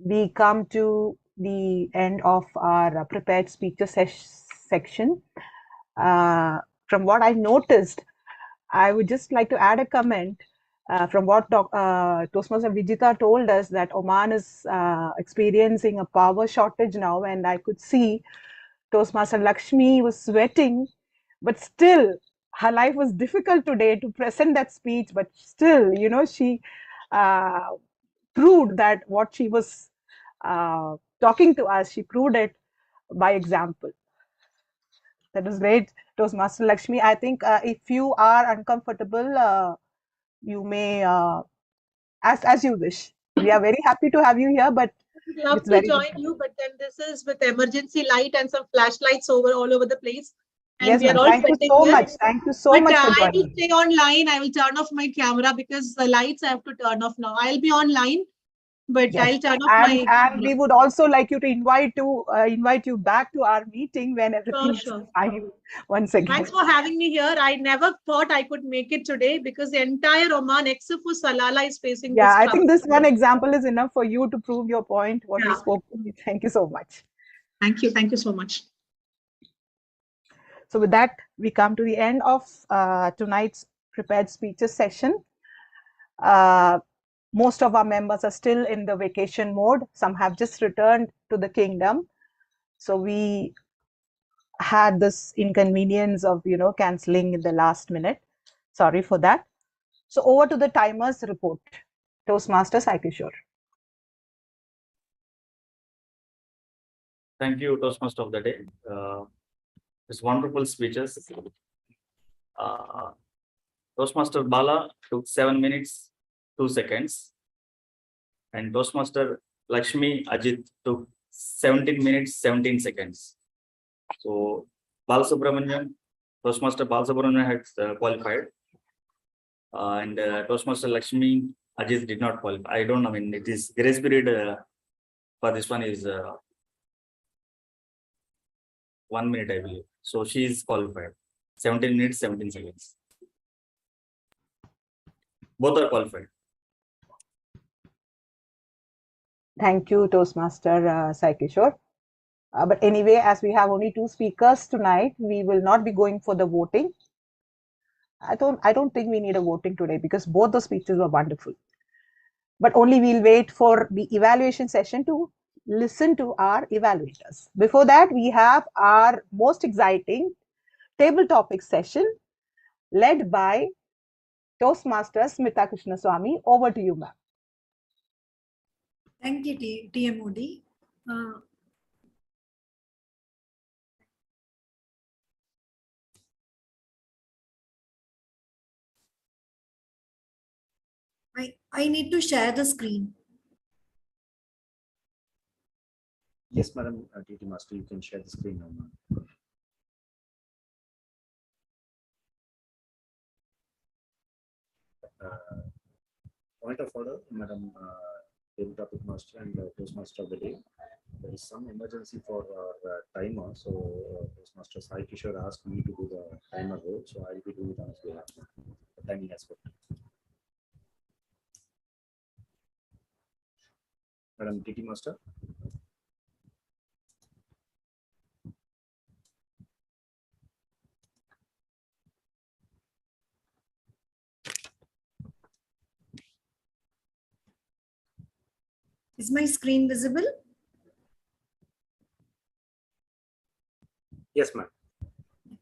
we come to the end of our prepared speaker section. From what I noticed, I would just like to add a comment from what Toastmaster Vijita told us, that Oman is experiencing a power shortage now, and I could see Toastmaster Lakshmi was sweating, but still her life was difficult today to present that speech, but still, she proved that what she was talking to us, she proved it by example. That was great, Toastmaster Lakshmi. I think if you are uncomfortable, you may, as you wish. We are very happy to have you here, but I'd love to join you, but then this is with emergency light and some flashlights all over the place. And Yes, we are ma'am. all Thank you sitting so here. much. Thank you so But much for I will joining. stay online. I will turn off my camera because the lights I have to turn off now. I'll be online, but Yes, I'll turn off and my and we camera. would also like you to invite you back to our meeting when everything is Sure. fine once again. Thanks for having me here. I never thought I could make it today because the entire Oman, except for Salalah, is facing Yeah, this I trouble. think this one example is enough for you to prove your point, what you Yeah. spoke. Thank you so much. Thank you. Thank you so much. So with that, we come to the end of tonight's prepared speeches session. Most of our members are still in the vacation mode. Some have just returned to the kingdom. So we had this inconvenience of, canceling in the last minute. Sorry for that. So over to the timers report. Toastmaster Saikishore. Thank you, Toastmaster of the day. It's wonderful speeches. Toastmaster Bala took 7 minutes, 2 seconds. And Toastmaster Lakshmi Ajit took 17 minutes, 17 seconds. So Balasubramanian, Toastmaster Balasubramanian had qualified. And Toastmaster Lakshmi Ajit did not qualify. I don't know, it is grace period for this one is 1 minute, I believe. So she is qualified. 17 minutes, 17 seconds. Both are qualified. Thank you, Toastmaster Saikishore. But anyway, as we have only 2 speakers tonight, we will not be going for the voting. I don't think we need a voting today because both the speeches were wonderful. But only we'll wait for the evaluation session to listen to our evaluators. Before that, we have our most exciting table topic session led by Toastmaster Smitha Krishna Swami. Over to you, ma'am. Thank you, TMOD. I need to share the screen. Yes, Madam DT Master, you can share the screen now, ma'am. Point of order, Madam Table Topic Master and Toastmaster of the day. There is some emergency for our timer, so Toastmaster Sai Kishore asked me to do the timer role, so I will be doing it on his behalf. The timing aspect. Madam DT Master. Is my screen visible? Yes, ma'am.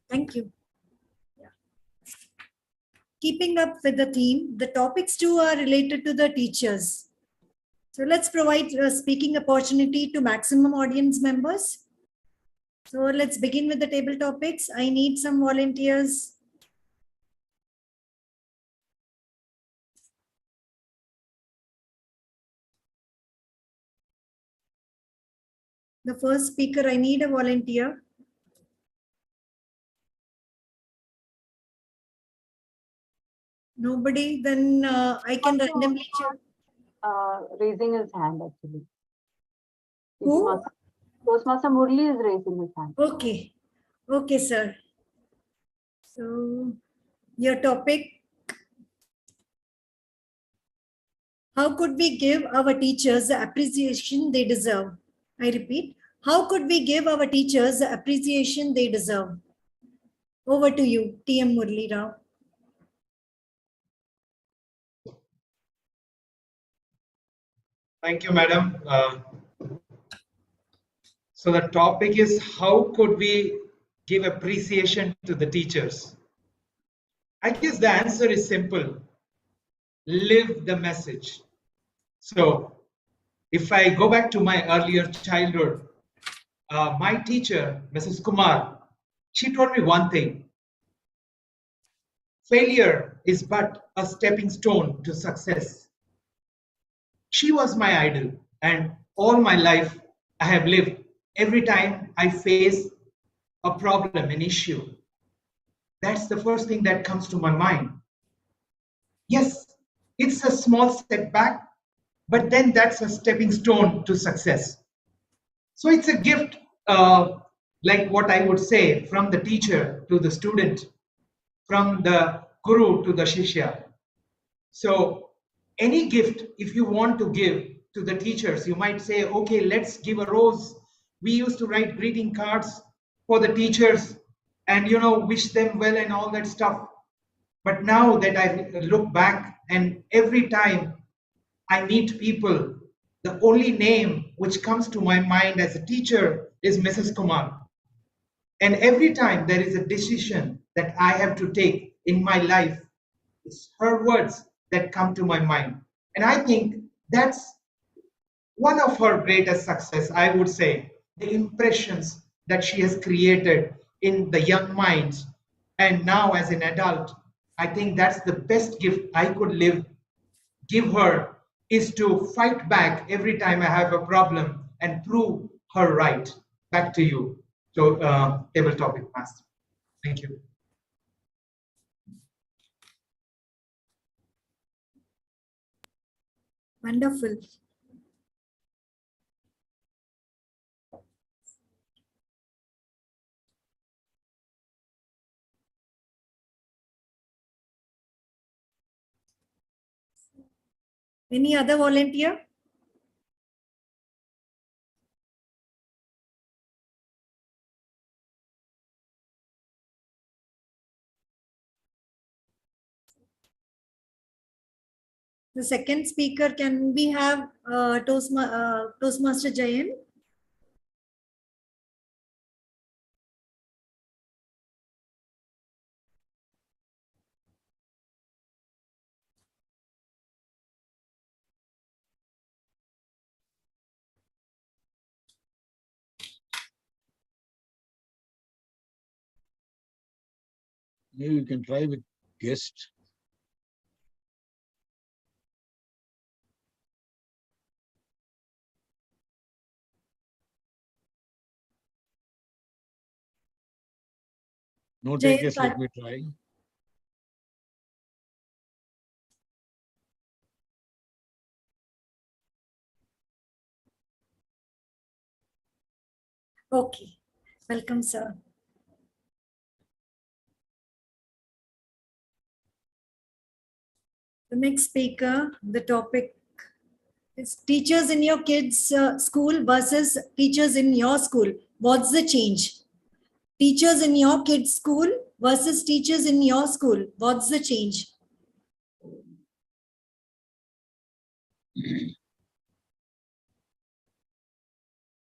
Thank you. Keeping up with the theme, the topics too are related to the teachers. So let's provide a speaking opportunity to maximum audience members. So let's begin with the table topics. I need some volunteers. The first speaker, I need a volunteer. Nobody, then I can randomly choose. Raising his hand actually. Who? Toastmaster Murli is raising his hand. Okay. Okay, sir. So your topic, how could we give our teachers the appreciation they deserve? I repeat, how could we give our teachers the appreciation they deserve? Over to you, TM Murli Rao. Thank you, madam. So the topic is, how could we give appreciation to the teachers? I guess the answer is simple. Live the message. So if I go back to my earlier childhood, my teacher, Mrs. Kumar, she told me one thing. Failure is but a stepping stone to success. She was my idol, and all my life I have lived. Every time I face a problem, an issue, That's the first thing that comes to my mind. Yes, it's a small setback, but then that's a stepping stone to success. So it's a gift, like what I would say, from the teacher to the student, from the guru to the shishya. So any gift, if you want to give to the teachers, you might say, okay, let's give a rose. We used to write greeting cards for the teachers and, you know, wish them well and all that stuff. But now that I look back, and every time I meet people, the only name which comes to my mind as a teacher is Mrs. Kumar. And every time there is a decision that I have to take in my life, it's her words that come to my mind. And I think that's one of her greatest success, I would say, the impressions that she has created in the young minds. And now as an adult, I think that's the best gift I could give her, is to fight back every time I have a problem and prove her right. Back to you. So, table topic master. Thank you. Wonderful. Any other volunteer? The second speaker, can we have Toastmaster Jayan? Maybe you can try with guest. No takers, let me try. Okay. Welcome, sir. The next speaker, the topic is teachers in your kids' school versus teachers in your school. What's the change? Teachers in your kids' school versus teachers in your school. What's the change? Am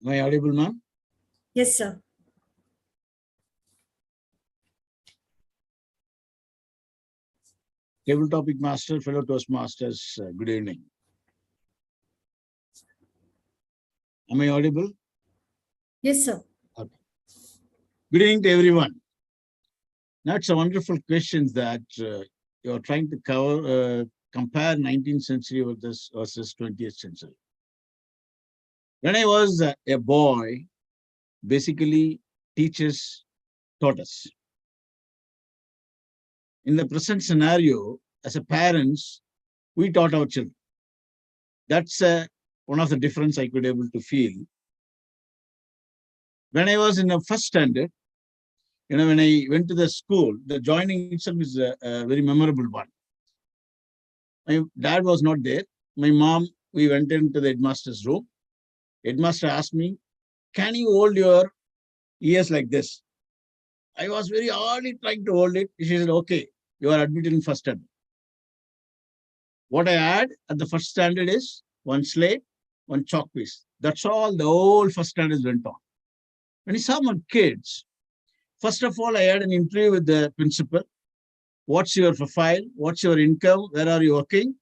I audible, ma'am? Yes, sir. Table topic master, fellow Toastmasters, good evening. Am I audible? Yes, sir. Okay. Good evening to everyone. That's a wonderful question that you're trying to cover, compare 19th century versus 20th century. When I was a boy, basically teachers taught us. In the present scenario, as a parents, we taught our children. That's one of the difference I could able to feel. When I was in the first standard, you know, when I went to the school, the joining itself is a very memorable one. My dad was not there. My mom, we went into the headmaster's room. Headmaster asked me, can you hold your ears like this? I was very hardly trying to hold it. She said, okay, you are admitted in first standard. What I had at the first standard is one slate, one chalk piece. That's all the whole first standard went on. When I saw my kids, first of all, I had an interview with the principal. What's your profile? What's your income? Where are you working?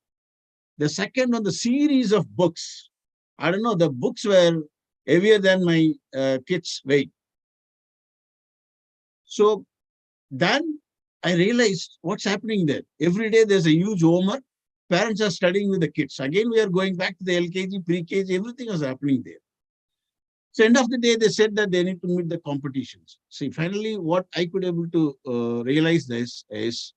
The second one, the series of books. I don't know, the books were heavier than my kids' weight. So then I realized what's happening there. Every day there's a huge homework. Parents are studying with the kids. Again, we are going back to the LKG, pre-KG, everything was happening there. So end of the day, they said that they need to meet the competitions. See, finally, what I could able to realize this is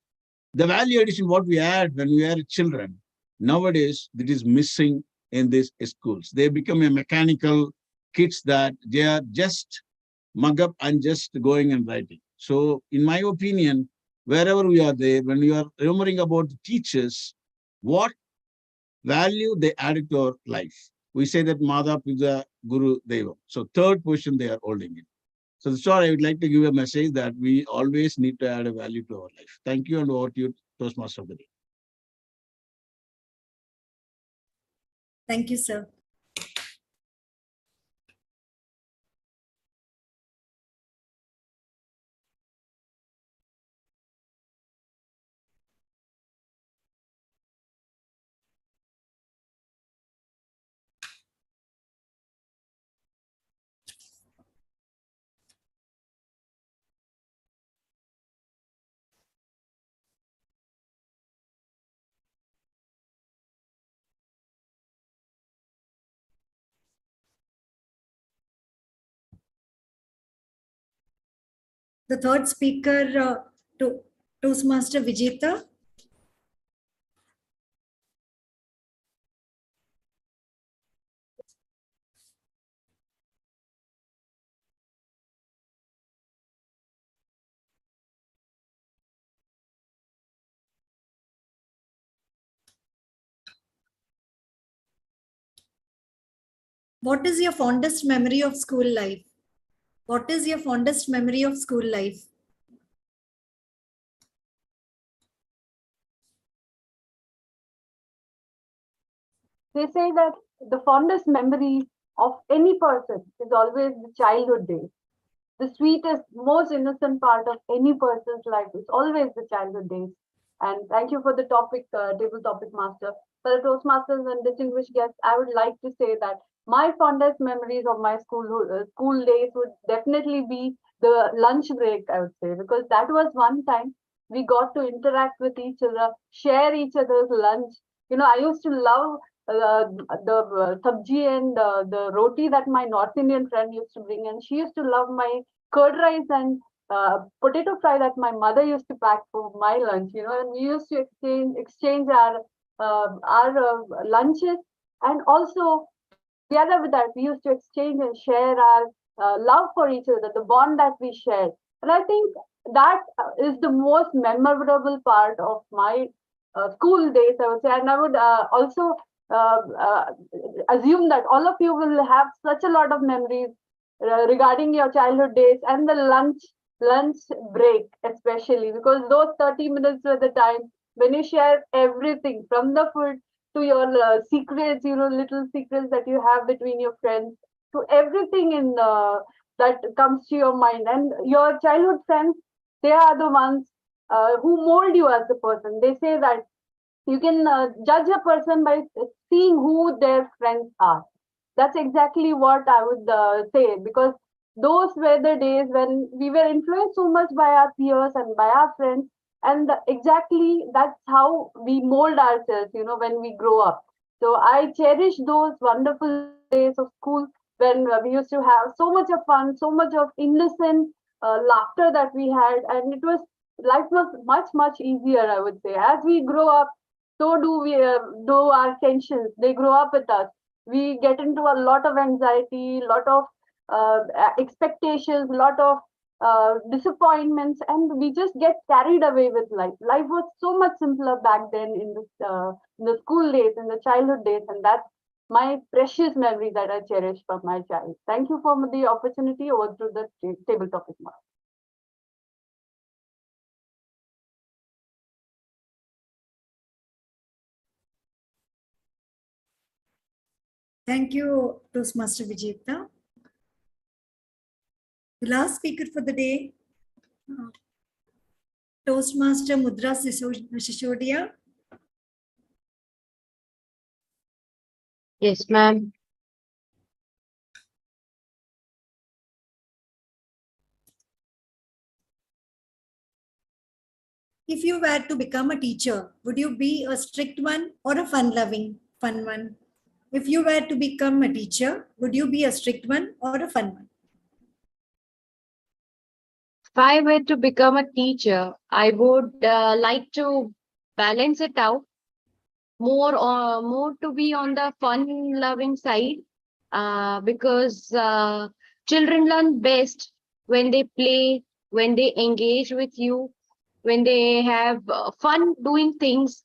the value addition, what we had when we were children, nowadays, that is missing in these schools. They become a mechanical kids that they are just mug up and just going and writing. So in my opinion, wherever we are there, when we are remembering about the teachers, what value they added to our life. We say that Mada Pita Guru Deva. So third position they are holding it. So that's why I would like to give a message that we always need to add a value to our life. Thank you, and over to you, Toastmaster of the day. Thank you, sir. The third speaker, Toastmaster Vijeta. What is your fondest memory of school life? What is your fondest memory of school life? They say that the fondest memory of any person is always the childhood days. The sweetest, most innocent part of any person's life is always the childhood days. And thank you for the topic, table topic master. For the Toastmasters and distinguished guests, I would like to say that my fondest memories of my school days would definitely be the lunch break, I would say, because that was one time we got to interact with each other, share each other's lunch. You know, I used to love the sabji and the roti that my North Indian friend used to bring, and she used to love my curd rice and potato fry that my mother used to pack for my lunch. You know, and we used to exchange our lunches, and also together with that, we used to exchange and share our love for each other, the bond that we shared. And I think that is the most memorable part of my school days, I would say. And I would also assume that all of you will have such a lot of memories regarding your childhood days and the lunch break, especially because those 30 minutes were the time when you share everything from the food to your secrets, you know, little secrets that you have between your friends, to everything in that comes to your mind. And your childhood friends, they are the ones who mold you as a person. They say that you can judge a person by seeing who their friends are. That's exactly what I would say, because those were the days when we were influenced so much by our peers and by our friends, and exactly that's how we mold ourselves, you know, when we grow up. So I cherish those wonderful days of school when we used to have so much of fun, so much of innocent laughter that we had, and it was life was much easier, I would say. As we grow up, so do our tensions. They grow up with us. We get into a lot of anxiety, lot of expectations, lot of disappointments, and we just get carried away with life. Life was so much simpler back then in the school days, in the childhood days, and that's my precious memory that I cherish from my child. Thank you for the opportunity. Over to the table topic now. Thank you, Toastmaster Vijeta. The last speaker for the day, Toastmaster Mudra Sishodia. Yes, ma'am. If you were to become a teacher, would you be a strict one or a fun one? If you were to become a teacher, would you be a strict one or a fun one? If I were to become a teacher, I would like to balance it out more to be on the fun-loving side, because children learn best when they play, when they engage with you, when they have fun doing things.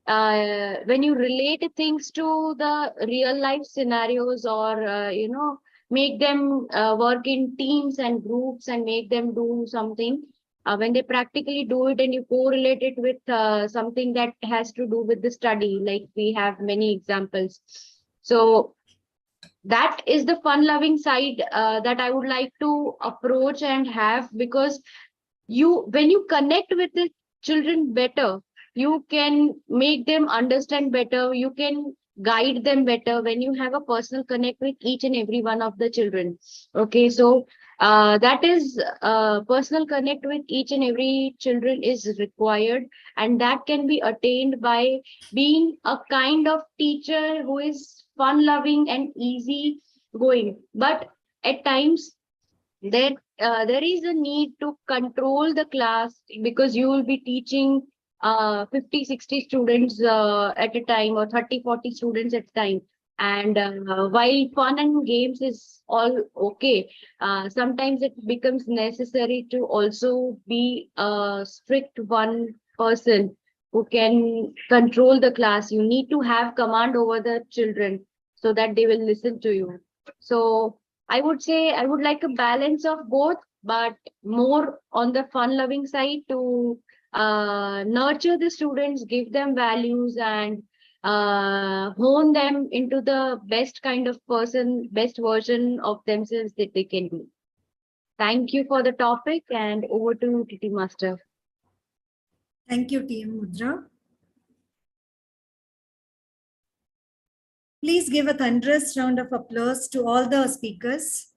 When you relate things to the real life scenarios, or make them work in teams and groups and make them do something, when they practically do it and you correlate it with something that has to do with the study, like we have many examples. So that is the fun loving side that I would like to approach and have, because when you connect with the children better, you can make them understand better, you can guide them better when you have a personal connect with each and every one of the children. Okay, so that is personal connect with each and every children is required, and that can be attained by being a kind of teacher who is fun loving and easy going. But at times there is a need to control the class, because you will be teaching 50-60 students at a time, or 30-40 students at a time. And while fun and games is all okay, sometimes it becomes necessary to also be a strict one person who can control the class. You need to have command over the children so that they will listen to you. So I would say I would like a balance of both, but more on the fun-loving side, to nurture the students, give them values, and hone them into the best kind of person, best version of themselves that they can be. Thank you for the topic, and over to TT Master. Thank you, TM Mudra. Please give a thunderous round of applause to all the speakers.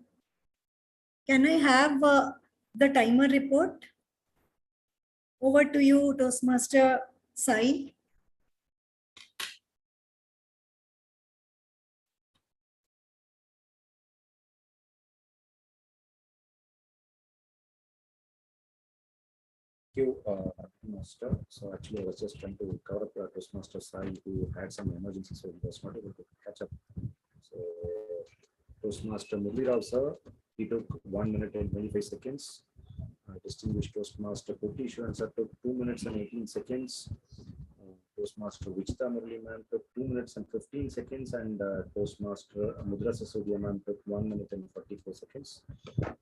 Can I have the timer report? Over to you, Toastmaster Sai. Thank you, Master. So actually, I was just trying to cover up Toastmaster Sai, who had some emergency, so he was not able to catch up. So Toastmaster Murli Rao sir, he took 1 minute and 25 seconds. Distinguished Toastmaster Beutrich sir took 2 minutes and 18 seconds. Toastmaster Vichita Murli ma'am took 2 minutes and 15 seconds, and Toastmaster Mudra Sasodia ma'am took 1 minute and 44 seconds.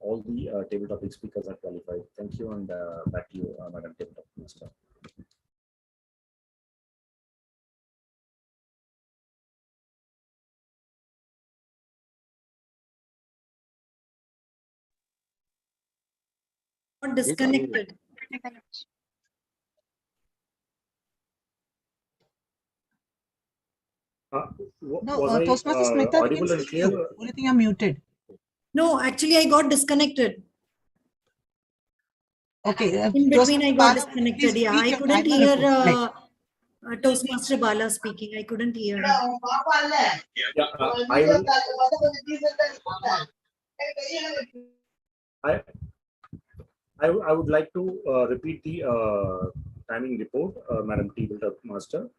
All the table topic speakers are qualified. Thank you, and back to you, Madam Table Topic Master. Not disconnected. No, Toastmaster Smitha, we can see you. Only thing, you're muted. No, actually, I got disconnected. Okay. In between, I got disconnected. Please Yeah, speak I your couldn't timer hear report. Toastmaster Bala speaking. I couldn't hear him. Yeah, I would like to repeat the timing report, Madam Table Topic Master.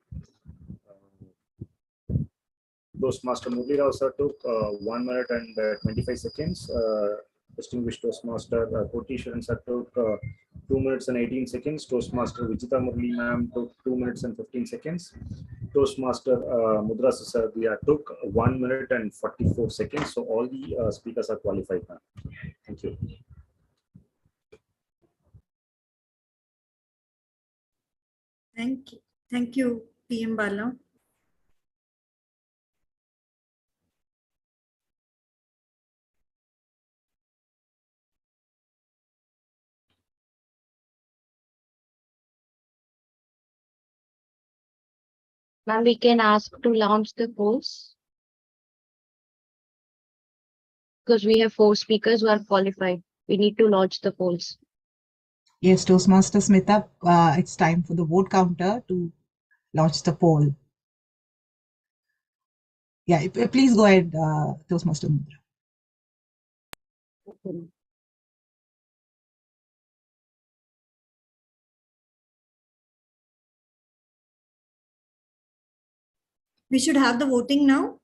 Toastmaster Murli Rao sir took 1 minute and 25 seconds. Distinguished Toastmaster Beutrich sir took 2 minutes and 18 seconds. Toastmaster Vichita Murli ma'am took 2 minutes and 15 seconds. Toastmaster Mudra Sasodia took 1 minute and 44 seconds. So all the speakers are qualified now. Thank you. Thank you. Thank you, PM Bala. Ma'am, we can ask to launch the polls, because we have 4 speakers who are qualified. We need to launch the polls. Yes, Toastmaster Smitha, it's time for the vote counter to launch the poll. Yeah, please go ahead, Toastmaster Mudra. Okay. We should have the voting now.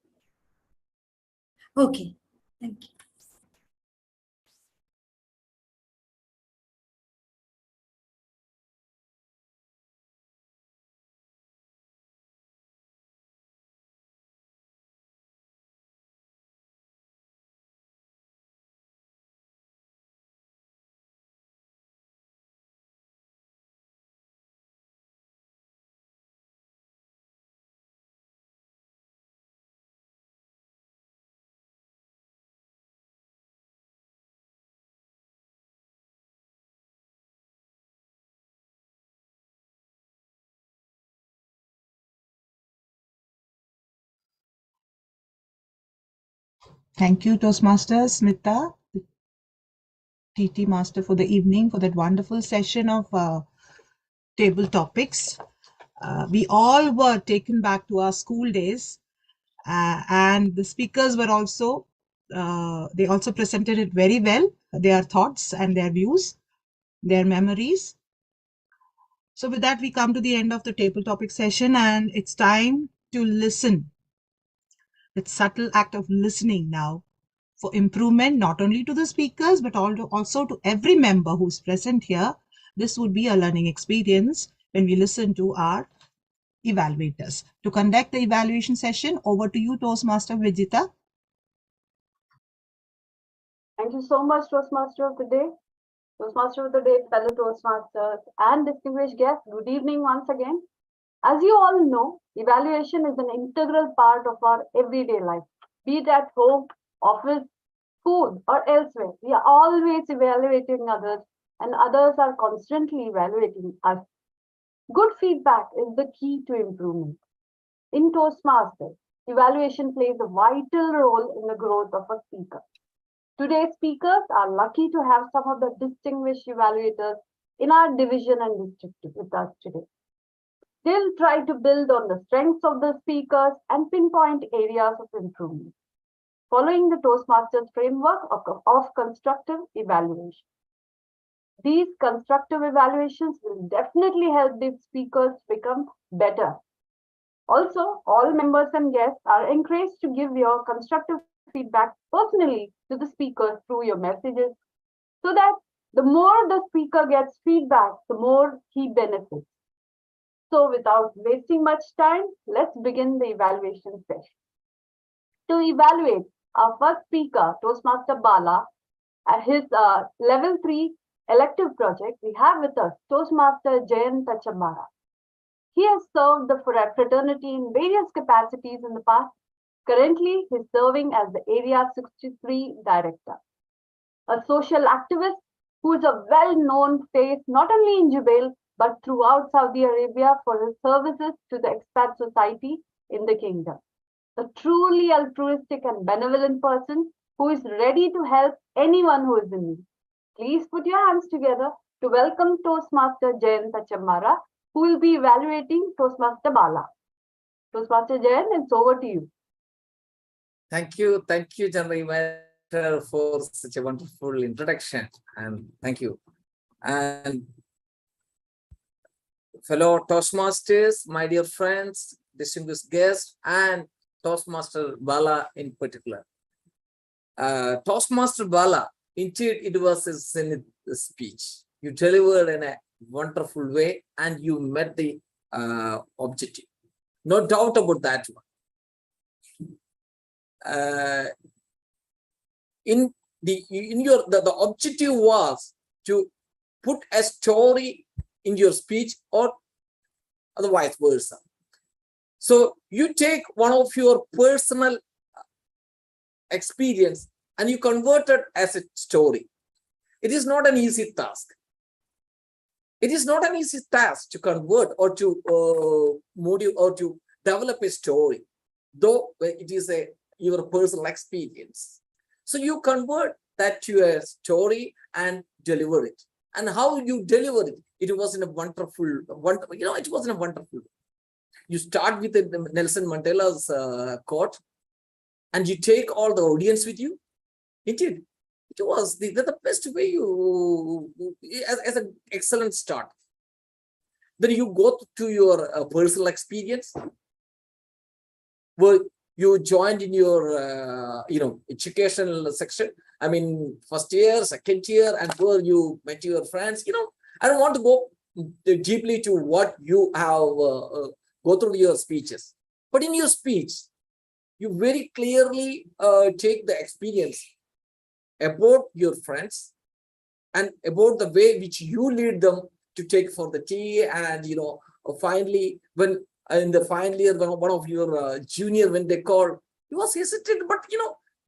Okay, thank you. Thank you, Toastmaster Smitha, TT Master, for the evening, for that wonderful session of table topics. We all were taken back to our school days, and the speakers were also, they also presented it very well, their thoughts and their views, their memories. So with that, we come to the end of the table topic session, and it's time to listen. That subtle act of listening now for improvement, not only to the speakers, but also to every member who's present here. This would be a learning experience when we listen to our evaluators. To conduct the evaluation session, over to you, Toastmaster Vijita. Thank you so much, Toastmaster of the Day. Toastmaster of the Day, fellow Toastmasters, and distinguished guests, good evening once again. As you all know, evaluation is an integral part of our everyday life, be it at home, office, school, or elsewhere. We are always evaluating others, and others are constantly evaluating us. Good feedback is the key to improvement. In Toastmasters, evaluation plays a vital role in the growth of a speaker. Today's speakers are lucky to have some of the distinguished evaluators in our division and district with us today. They'll try to build on the strengths of the speakers and pinpoint areas of improvement, following the Toastmasters framework of constructive evaluation. These constructive evaluations will definitely help the speakers become better. Also, all members and guests are encouraged to give your constructive feedback personally to the speakers through your messages, so that the more the speaker gets feedback, the more he benefits. So without wasting much time, let's begin the evaluation session. To evaluate our first speaker, Toastmaster Bala, at his level 3 elective project, we have with us Toastmaster Jayant Tachambara. He has served the fraternity in various capacities in the past. Currently, he is serving as the Area 63 Director. A social activist who is a well-known face not only in Jubail but throughout Saudi Arabia for his services to the expat society in the kingdom. A truly altruistic and benevolent person who is ready to help anyone who is in need. Please put your hands together to welcome Toastmaster Jayant Tachambara, who will be evaluating Toastmaster Bala. Toastmaster Jayant, it's over to you. Thank you, General Manager, for such a wonderful introduction, and thank you. And fellow Toastmasters, my dear friends, distinguished guests, and Toastmaster Bala in particular. Toastmaster Bala, indeed, it was a zenith speech. You delivered in a wonderful way, and you met the objective. No doubt about that one. The objective was to put a story in your speech, or otherwise versa. So you take one of your personal experience and you convert it as a story. It is not an easy task. It is not an easy task to convert or to module or to develop a story, though it is your personal experience. So you convert that to a story and deliver it. And how you deliver it, it was in a wonderful, it was in a wonderful way. You start with Nelson Mandela's quote, and you take all the audience with you. Indeed, it was the best way as an excellent start. Then you go to your personal experience, where you joined in your educational section. I mean, first year, second year, and where you met your friends. I don't want to go deeply to what you have go through your speeches, but in your speech, you very clearly take the experience about your friends and about the way which you lead them to take for the tea. And finally, when in the final year, when one of your junior, when they called, he was hesitant, but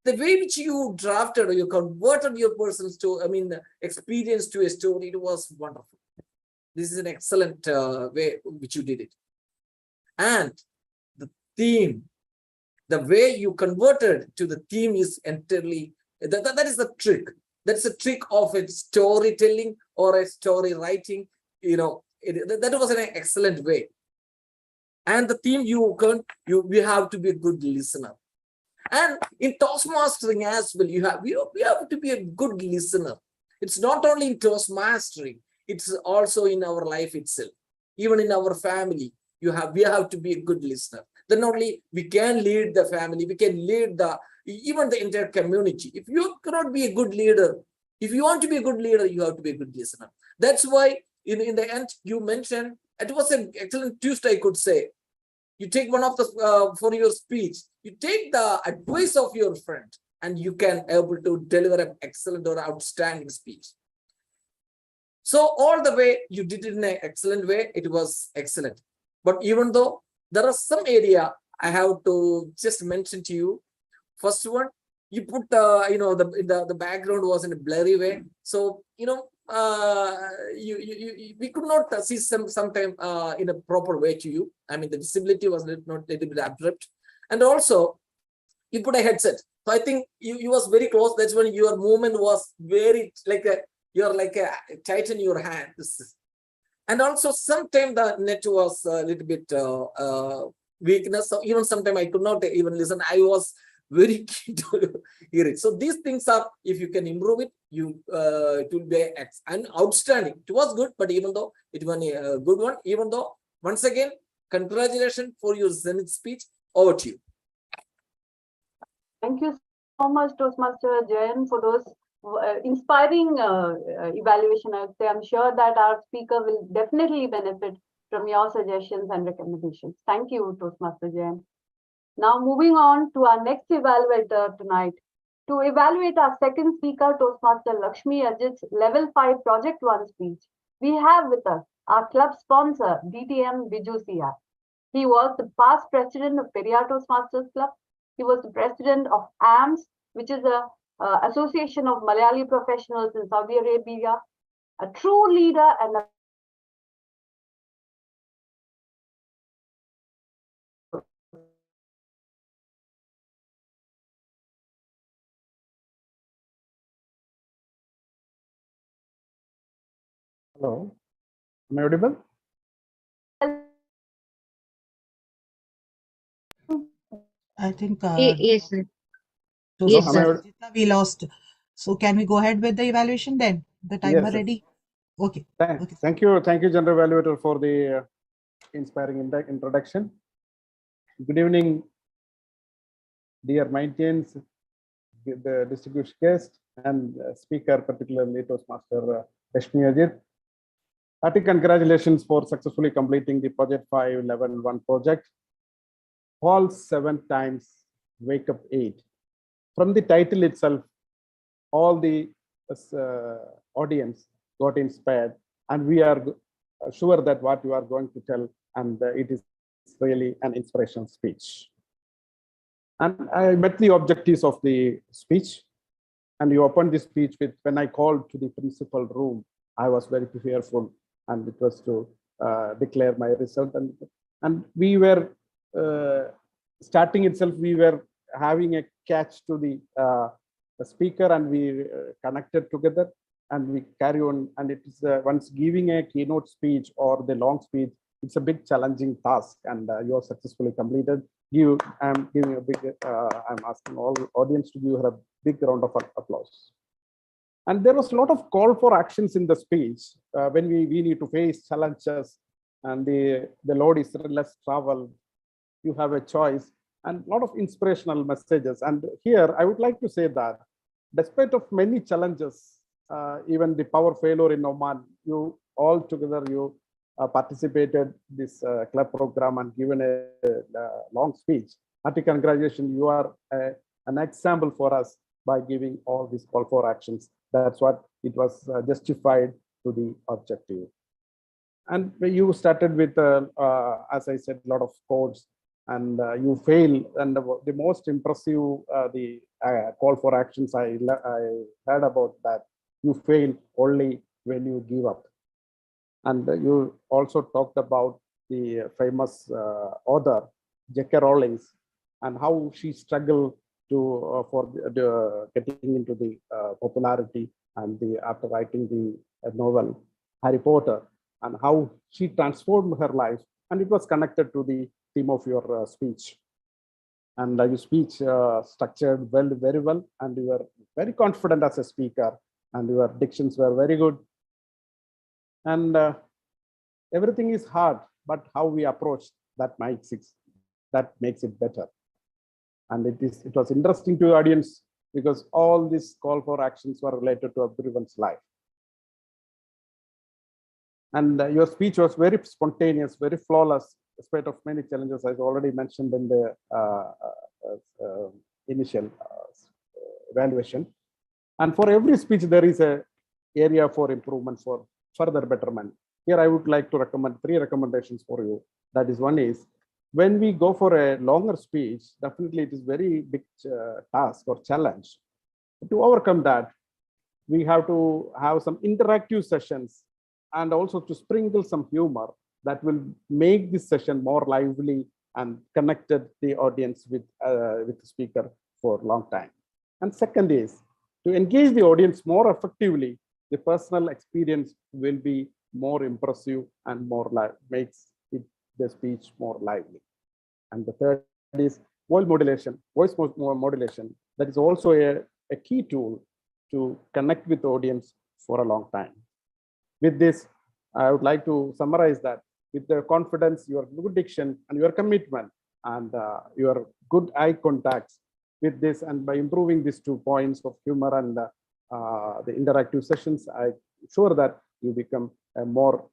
the way which you drafted or you converted your personal story, experience to a story, it was wonderful. This is an excellent way which you did it. And the theme, the way you converted to the theme is entirely, that is the trick. That's the trick of a storytelling or a story writing. That was an excellent way. And the theme we have to be a good listener. And in Toastmastering as well, you have to be a good listener. It's not only in Toastmastering, it's also in our life itself. Even in our family, we have to be a good listener. Then only we can lead the family, we can lead even the entire community. If you cannot be a good leader, if you want to be a good leader, you have to be a good listener. That's why in the end, you mentioned, it was an excellent twist, I could say. You take one of the, for your speech, you take the advice of your friend and you can able to deliver an excellent or outstanding speech. So all the way, you did it in an excellent way. It was excellent. But even though there are some area I have to just mention to you. First one, you put, the background was in a blurry way. So, we could not see sometime in a proper way to you. The visibility was not a little bit abrupt. And also, you put a headset. So I think you was very close. That's when your movement was very you're like a tighten your hand. And also sometimes the net was a little bit weakness. So even sometimes I could not even listen. I was very keen to hear it. So these things are, if you can improve it, it will be an outstanding. It was good, but even though it was a good one, even though once again, congratulations for your Zenith speech. Over to you. Thank you so much, Toastmaster Jayan, for those inspiring evaluation. I would say I'm sure that our speaker will definitely benefit from your suggestions and recommendations. Thank you, Toastmaster Jayan. Now moving on to our next evaluator tonight. To evaluate our second speaker, Toastmaster Lakshmi Ajit's Level 5 Project 1 speech, we have with us our club sponsor, DTM Beutrich. He was the past president of Periyar Toastmasters Club. He was the president of AMS, which is a Association of Malayali Professionals in Saudi Arabia, a true leader and a Hello, am I audible? I think Yes, sir. to Yes, Am I sir. we lost. So can we go ahead with the evaluation then? The timer Yes, yes. ready? Okay. Okay. Thank you, General Evaluator, for the inspiring introduction. Good evening, dear Maintains, the distinguished guest and speaker, particularly Toastmaster Lakshmi Ajit. Hearty congratulations for successfully completing the Project 5 Level 1 project. Fall 7 times, wake up 8. From the title itself, all the audience got inspired, and we are sure that what you are going to tell, and it is really an inspirational speech. And I met the objectives of the speech, and you opened the speech with, when I called to the principal room, I was very fearful, and it was to declare my result. And we were starting itself, we were having a catch to the speaker, and we connected together, and we carry on. And it is once giving a keynote speech or the long speech, it's a big challenging task, and you are successfully completed. I'm giving a big, I'm asking all audience to give her a big round of applause. And there was a lot of call for actions in the speech when we need to face challenges, and the load is less travel. You have a choice, and a lot of inspirational messages. And here I would like to say that despite of many challenges, even the power failure in Oman, you all together, you participated this club program and given a long speech. Hearty congratulations. You are an example for us by giving all these call for actions. That's what it was justified to the objective. And you started with, as I said, a lot of codes, and you fail. And the most impressive, the call for actions I heard about that, you fail only when you give up. And you also talked about the famous author, J.K. Rowling, and how she struggled to for getting into the popularity, and after writing the novel Harry Potter, and how she transformed her life. And it was connected to the theme of your speech. And your speech structured very well, and you were very confident as a speaker, and your dictions were very good. And everything is hard, but how we approach that makes it better. And it was interesting to the audience, because all these call for actions were related to everyone's life. And your speech was very spontaneous, very flawless, despite of many challenges, as already mentioned in the initial evaluation. And for every speech, there is an area for improvement, for further betterment. Here, I would like to recommend 3 recommendations for you. That is, one is, when we go for a longer speech, definitely it is very big task or challenge. To overcome that, we have to have some interactive sessions, and also to sprinkle some humor that will make this session more lively and connected the audience with the speaker for a long time. And second is, to engage the audience more effectively, the personal experience will be more impressive and more makes the speech more lively. And the third is voice modulation. That is also a key tool to connect with the audience for a long time. With this, I would like to summarize that with the confidence, your good diction, and your commitment, and your good eye contacts with this, and by improving these 2 points of humor and the interactive sessions, I'm sure that you become a more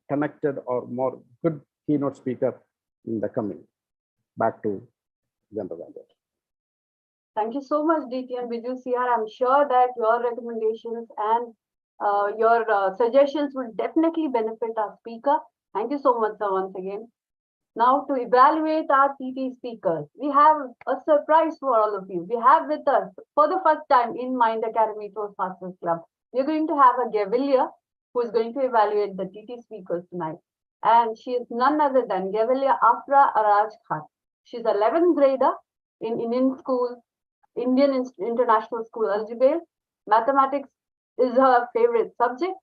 connected or more good keynote speaker in the coming. Back to General Manager. Thank you so much, DT and Biju CR. I'm sure that your recommendations and your suggestions will definitely benefit our speaker. Thank you so much, sir, once again. Now, to evaluate our TT speakers, we have a surprise for all of you. We have with us, for the first time in Mind Academy Toastmasters Club, we're going to have a Gavilier who is going to evaluate the TT speakers tonight. And she is none other than Gavilier Afra Araj Khan. She's 11th grader in Indian International School, Algebra. Mathematics is her favorite subject.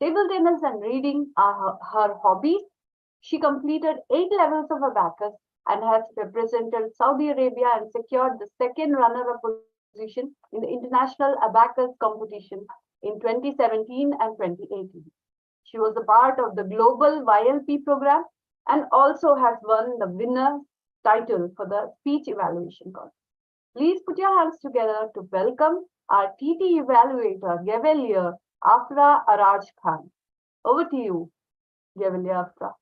Table tennis and reading are her hobbies. She completed 8 levels of abacus and has represented Saudi Arabia and secured the 2nd runner-up position in the International Abacus competition in 2017 and 2018. She was a part of the global YLP program and also has won the winner title for the speech evaluation course. Please put your hands together to welcome our TT evaluator, Gavilier Afra Araj Khan. Over to you, Gavilier Afra.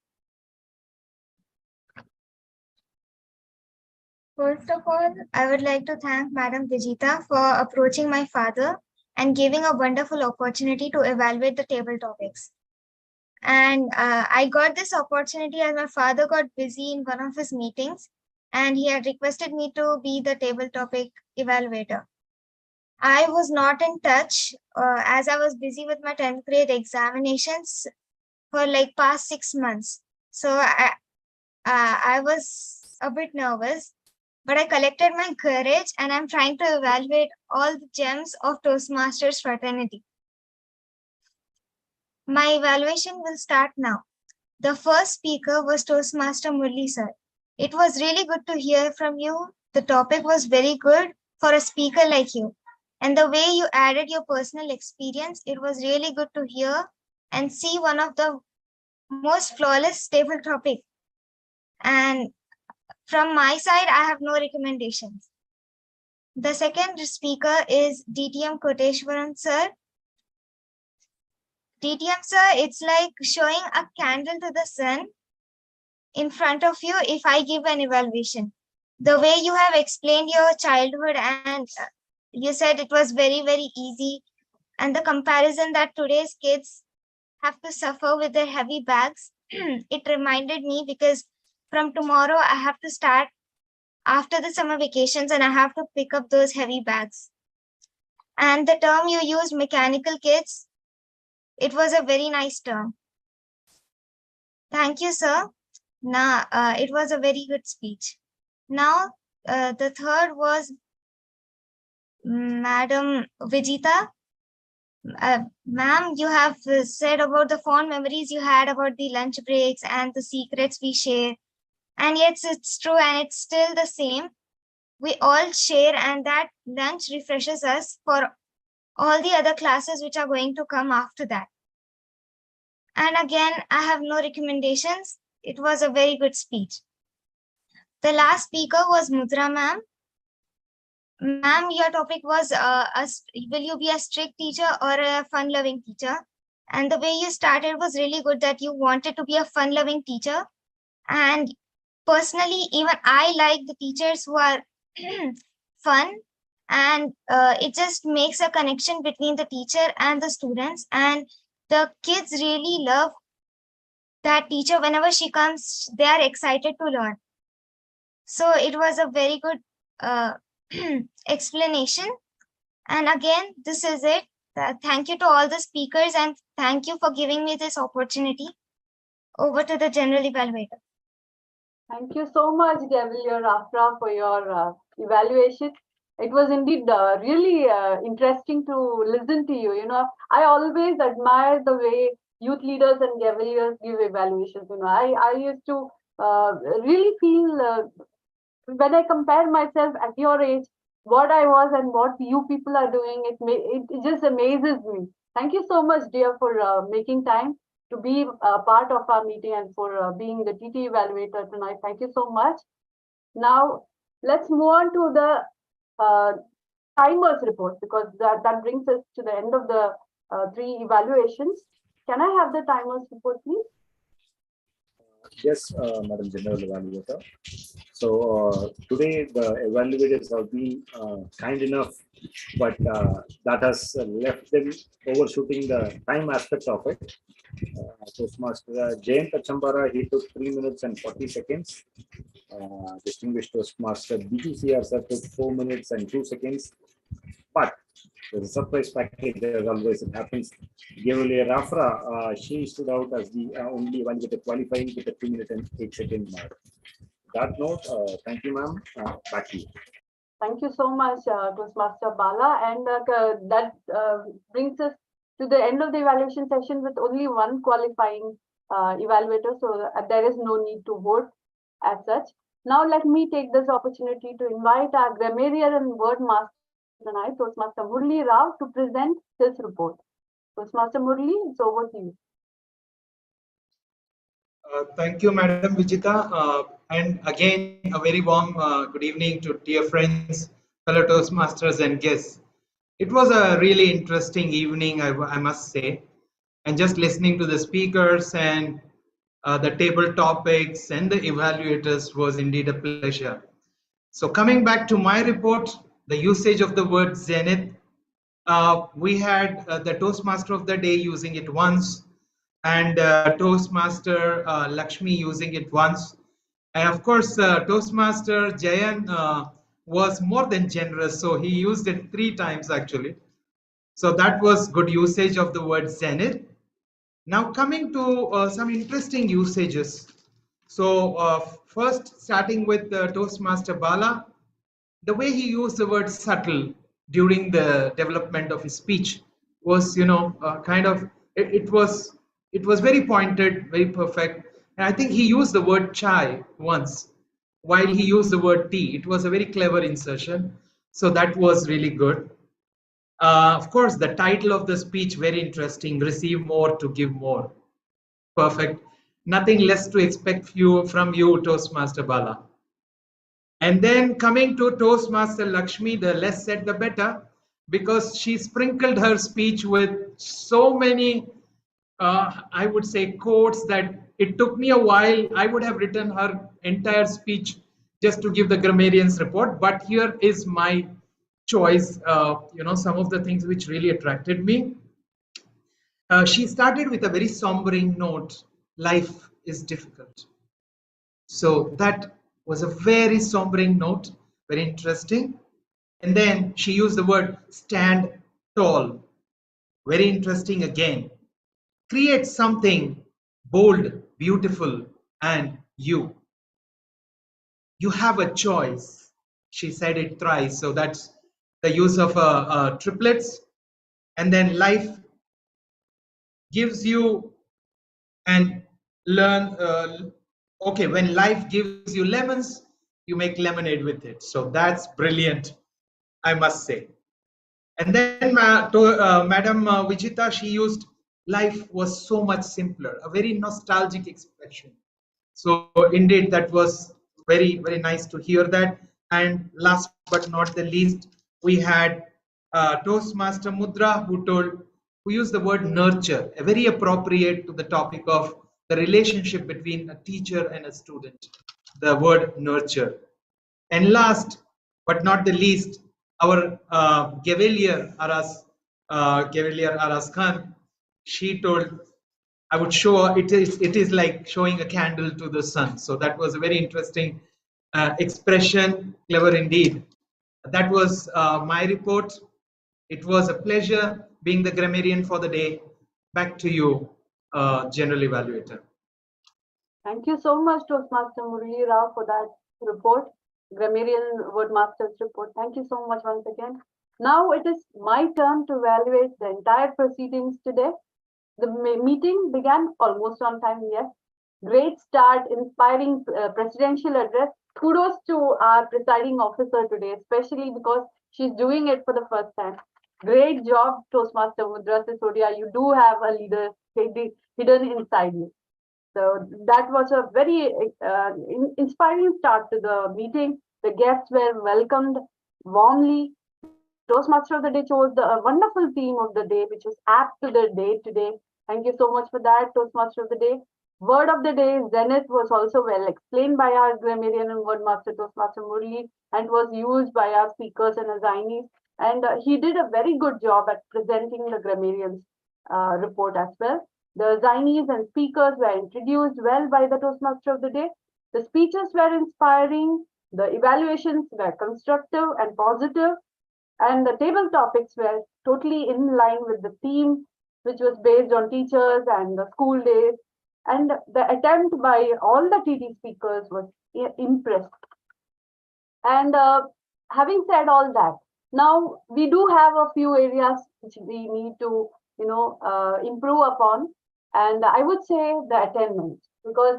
First of all, I would like to thank Madam Vijita for approaching my father and giving a wonderful opportunity to evaluate the table topics. And I got this opportunity as my father got busy in one of his meetings, and he had requested me to be the table topic evaluator. I was not in touch as I was busy with my 10th grade examinations for like past 6 months. So I was a bit nervous, but I collected my courage and I'm trying to evaluate all the gems of Toastmasters fraternity. My evaluation will start now. The first speaker was Toastmaster Murli sir. It was really good to hear from you. The topic was very good for a speaker like you. And the way you added your personal experience, it was really good to hear and see one of the most flawless table topic. And from my side, I have no recommendations. The second speaker is DTM Koteshwaran sir. DTM sir, it's like showing a candle to the sun in front of you if I give an evaluation. The way you have explained your childhood and you said it was very, very easy. And the comparison that today's kids have to suffer with their heavy bags, it reminded me because from tomorrow I have to start after the summer vacations and I have to pick up those heavy bags. And the term you used, mechanical kids, it was a very nice term. Thank you, sir. Now, it was a very good speech. Now, the third was Madam Vijita. Ma'am, you have said about the fond memories you had about the lunch breaks and the secrets we share. And yes, it's true and it's still the same. We all share and that lunch refreshes us for all the other classes which are going to come after that. And again, I have no recommendations. It was a very good speech. The last speaker was Mudra ma'am. Ma'am, your topic was, will you be a strict teacher or a fun-loving teacher? And the way you started was really good that you wanted to be a fun-loving teacher. And personally, even I like the teachers who are fun. And it just makes a connection between the teacher and the students. And the kids really love that teacher. Whenever she comes, they are excited to learn. So it was a very good explanation. And again, this is it. Thank you to all the speakers and thank you for giving me this opportunity. Over to the general evaluator. Thank you so much, Gabriel Afra, for your evaluation. It was indeed really interesting to listen to you. You know, I always admire the way youth leaders and Gabriels give evaluations. You know, I used to really feel when I compare myself at your age, what I was and what you people are doing, it just amazes me. Thank you so much, dear, for making time to be a part of our meeting and for being the TT evaluator tonight. Thank you so much. Now, let's move on to the timers report because that brings us to the end of the 3 evaluations. Can I have the timers report, please? Yes, Madam General Evaluator. So today the evaluators have been kind enough, but that has left them overshooting the time aspect of it. Toastmaster Jayant Achambara, he took 3 minutes and 40 seconds. Distinguished Toastmaster BGCR sir took 4 minutes and 2 seconds. But there's a surprise package as always it happens. Gabriel Rafra, she stood out as the only evaluator qualifying with a 2 minute and 8 second mark. That note, thank you, ma'am. Back to you. Thank you so much, Toastmaster Bala. And that brings us to the end of the evaluation session with only one qualifying evaluator. So there is no need to vote as such. Now, let me take this opportunity to invite our grammarian and word master tonight, Toastmaster Murli Rao, to present his report. Toastmaster Murli, it's over to you. Thank you, Madam Vijita. And again, a very warm good evening to dear friends, fellow Toastmasters and guests. It was a really interesting evening, I must say. And just listening to the speakers and the table topics and the evaluators was indeed a pleasure. So coming back to my report, the usage of the word zenith, we had the Toastmaster of the day using it once, and Toastmaster Lakshmi using it once. And of course, Toastmaster Jayan was more than generous, so he used it 3 times actually. So that was good usage of the word zenith. Now coming to some interesting usages. So first starting with Toastmaster Bala, the way he used the word subtle during the development of his speech was, you know, kind of, it was very pointed, very perfect. And I think he used the word chai once while he used the word tea. It was a very clever insertion. So that was really good. Of course, the title of the speech, very interesting, receive more to give more. Perfect. Nothing less to expect from you, Toastmaster Bala. And then coming to Toastmaster Lakshmi, the less said the better, because she sprinkled her speech with so many, I would say, quotes that it took me a while. I would have written her entire speech just to give the grammarian's report, but here is my choice, some of the things which really attracted me. She started with a very sombering note. Life is difficult. So that was a very sombering note, very interesting. And then she used the word stand tall. Very interesting again. Create something bold, beautiful, and you. You have a choice. She said it thrice. So that's the use of triplets. And then life gives you and learn. Okay, when life gives you lemons, you make lemonade with it. So that's brilliant, I must say. And then Madam Vijita, she used life was so much simpler, a very nostalgic expression. So indeed, that was very, very nice to hear that. And last but not the least, we had Toastmaster Mudra who used the word nurture, very appropriate to the topic of the relationship between a teacher and a student, the word nurture. And last but not the least, our Cavalier Aras Khan, she told, I would show it is like showing a candle to the sun. So that was a very interesting expression, clever indeed. That was my report. It was a pleasure being the grammarian for the day. Back to you, General Evaluator. Thank you so much, Toastmaster Murali Rao, for that report, Grammarian Wordmaster's report. Thank you so much once again. Now it is my turn to evaluate the entire proceedings today. The meeting began almost on time, yes. Great start, inspiring presidential address. Kudos to our presiding officer today, especially because she's doing it for the first time. Great job, Toastmaster Mudra Sisodia. You do have a leader hidden inside you. So that was a very inspiring start to the meeting. The guests were welcomed warmly. Toastmaster of the Day chose the wonderful theme of the day, which was apt to the day today. Thank you so much for that, Toastmaster of the Day. Word of the day, Zenith, was also well explained by our grammarian and wordmaster, Toastmaster Murli, and was used by our speakers and assignees. And he did a very good job at presenting the grammarian's report as well. The assignees and speakers were introduced well by the Toastmaster of the Day. The speeches were inspiring. The evaluations were constructive and positive. And the table topics were totally in line with the theme, which was based on teachers and the school days. And the attempt by all the TD speakers was impressive. And having said all that, now we do have a few areas which we need to, improve upon. And I would say the attendance, because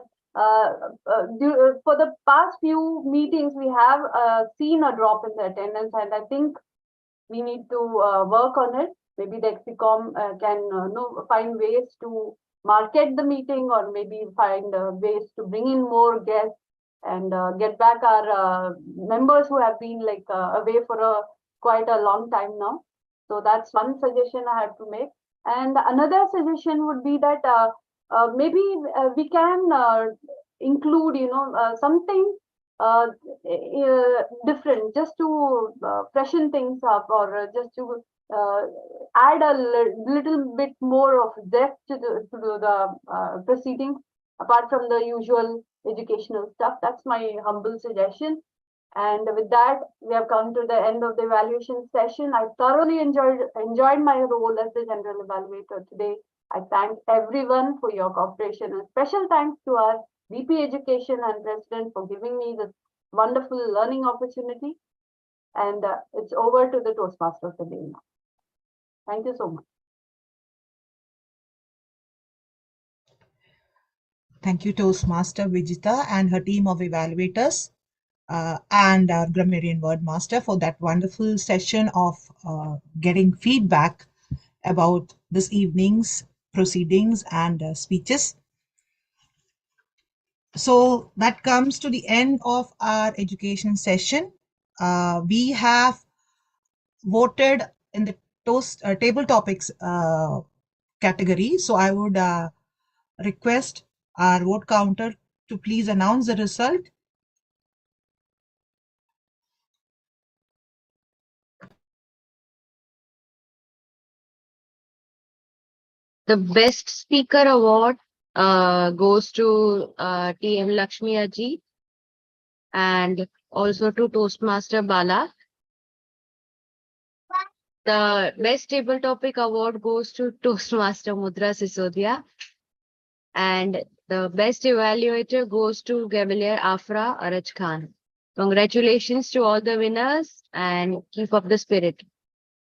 for the past few meetings, we have seen a drop in the attendance, and I think we need to work on it. Maybe the XCOM can find ways to market the meeting, or maybe find ways to bring in more guests and get back our members who have been away for quite a long time now. So that's one suggestion I have to make. And another suggestion would be that maybe we can include, something different, just to freshen things up, or just to add a little bit more of depth to the proceedings, apart from the usual educational stuff. That's my humble suggestion. And with that, we have come to the end of the evaluation session. I thoroughly enjoyed my role as the general evaluator today. I thank everyone for your cooperation, and special thanks to our VP Education and President for giving me this wonderful learning opportunity. And it's over to the Toastmaster of the Day now. Thank you so much. Thank you, Toastmaster Vijita and her team of evaluators, and our grammarian word master for that wonderful session of getting feedback about this evening's proceedings and speeches. So that comes to the end of our education session. We have voted in the table topics category. So I would request our vote counter to please announce the result. The best speaker award goes to TM Lakshmi Aji and also to Toastmaster Bala. The best table topic award goes to Toastmaster Mudra Sisodia. And the best evaluator goes to Gavalier Afra Araj Khan. Congratulations to all the winners and keep up the spirit.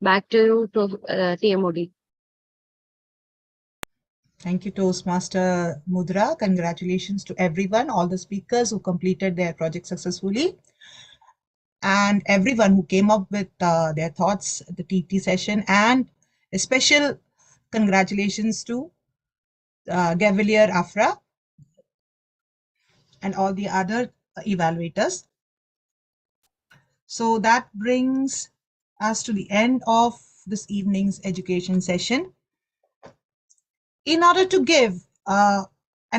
Back to you, TMOD. Thank you, Toastmaster Mudra. Congratulations to everyone, all the speakers who completed their project successfully, and everyone who came up with their thoughts at the TT session. And a special congratulations to Gavalier Afra and all the other evaluators. So that brings us to the end of this evening's education session. In order to give an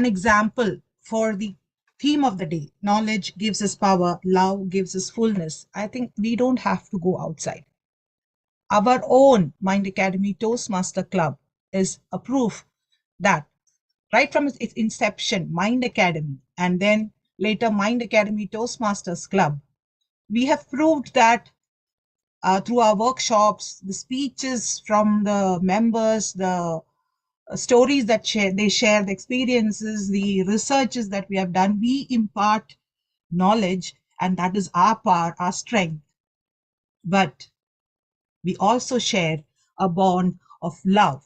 example for the theme of the day, knowledge gives us power, love gives us fullness, I think we don't have to go outside. Our own Mind Academy Toastmaster Club is a proof that right from its inception, Mind Academy, and then later Mind Academy Toastmasters Club, we have proved that through our workshops, the speeches from the members, the stories that they share, the experiences, the researches that we have done, we impart knowledge, and that is our power, our strength. But we also share a bond of love.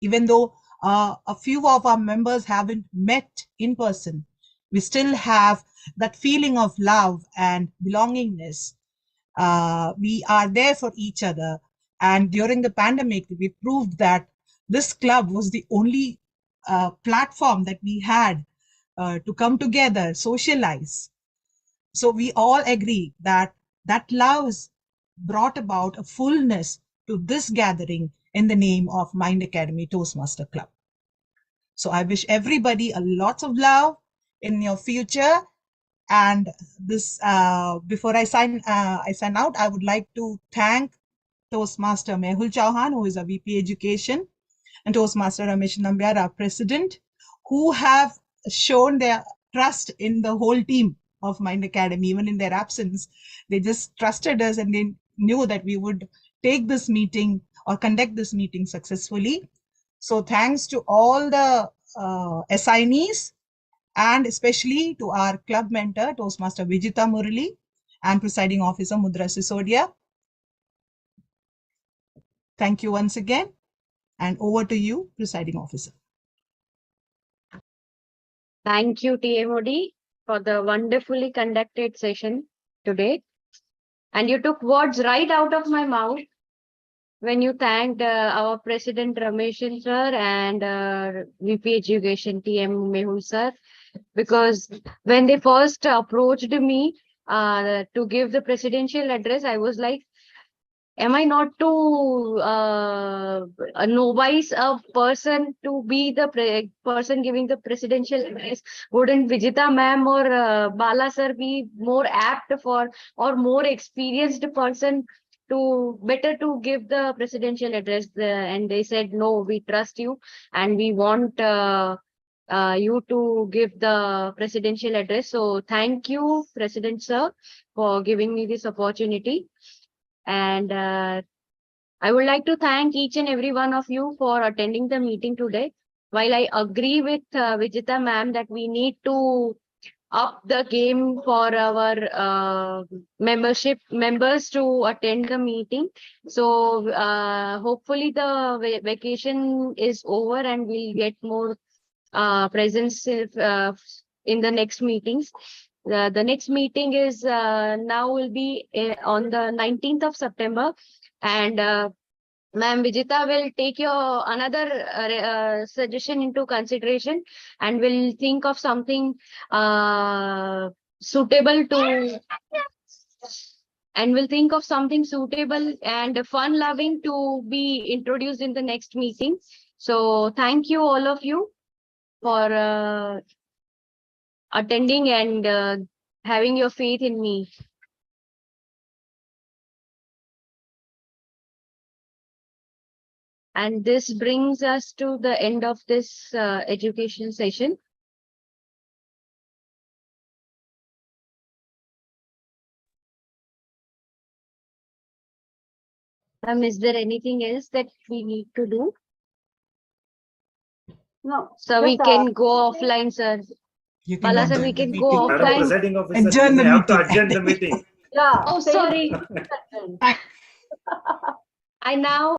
Even though a few of our members haven't met in person, we still have that feeling of love and belongingness. We are there for each other. And during the pandemic, we proved that this club was the only platform that we had to come together, socialize. So we all agree that that love brought about a fullness to this gathering in the name of Mind Academy Toastmaster Club. So I wish everybody a lot of love in your future. And this, before I sign out, I would like to thank Toastmaster Mehul Chauhan, who is a VP Education, and Toastmaster Ramesh Nambiar, our President, who have shown their trust in the whole team of Mind Academy, even in their absence. They just trusted us, and they knew that we would take this meeting or conduct this meeting successfully. So thanks to all the assignees, and especially to our club mentor, Toastmaster Vijita Murali, and Presiding Officer Mudra Sisodia. Thank you once again, and over to you, Presiding Officer. Thank you, TMOD, for the wonderfully conducted session today. And you took words right out of my mouth when you thanked our President Ramesh sir and VP Education TM Mehul sir, because when they first approached me to give the presidential address, I was like, am I not too novice a person to be the person giving the presidential address? Wouldn't Vijita ma'am or Bala sir be more apt for, or more experienced person to better to give the presidential address? And they said, no, we trust you and we want you to give the presidential address. So thank you, President sir, for giving me this opportunity. And I would like to thank each and every one of you for attending the meeting today. While I agree with Vijita ma'am that we need to up the game for our members to attend the meeting. So hopefully the vacation is over and we'll get more presence in the next meetings. The next meeting is now will be on the 19th of September, and Ma'am Vijita will take your another suggestion into consideration, and will think of something suitable to, and will think of something suitable and fun loving to be introduced in the next meeting. So thank you all of you for attending and having your faith in me. And this brings us to the end of this education session. Is there anything else that we need to do? No. So we just, can go offline, sir. You can Bala sir, adjourn we the can go meeting. Madam offline. Presiding Officer, Adjourn you the may have to meeting. adjourn the meeting. Yeah. Oh, same sorry. sentence. I now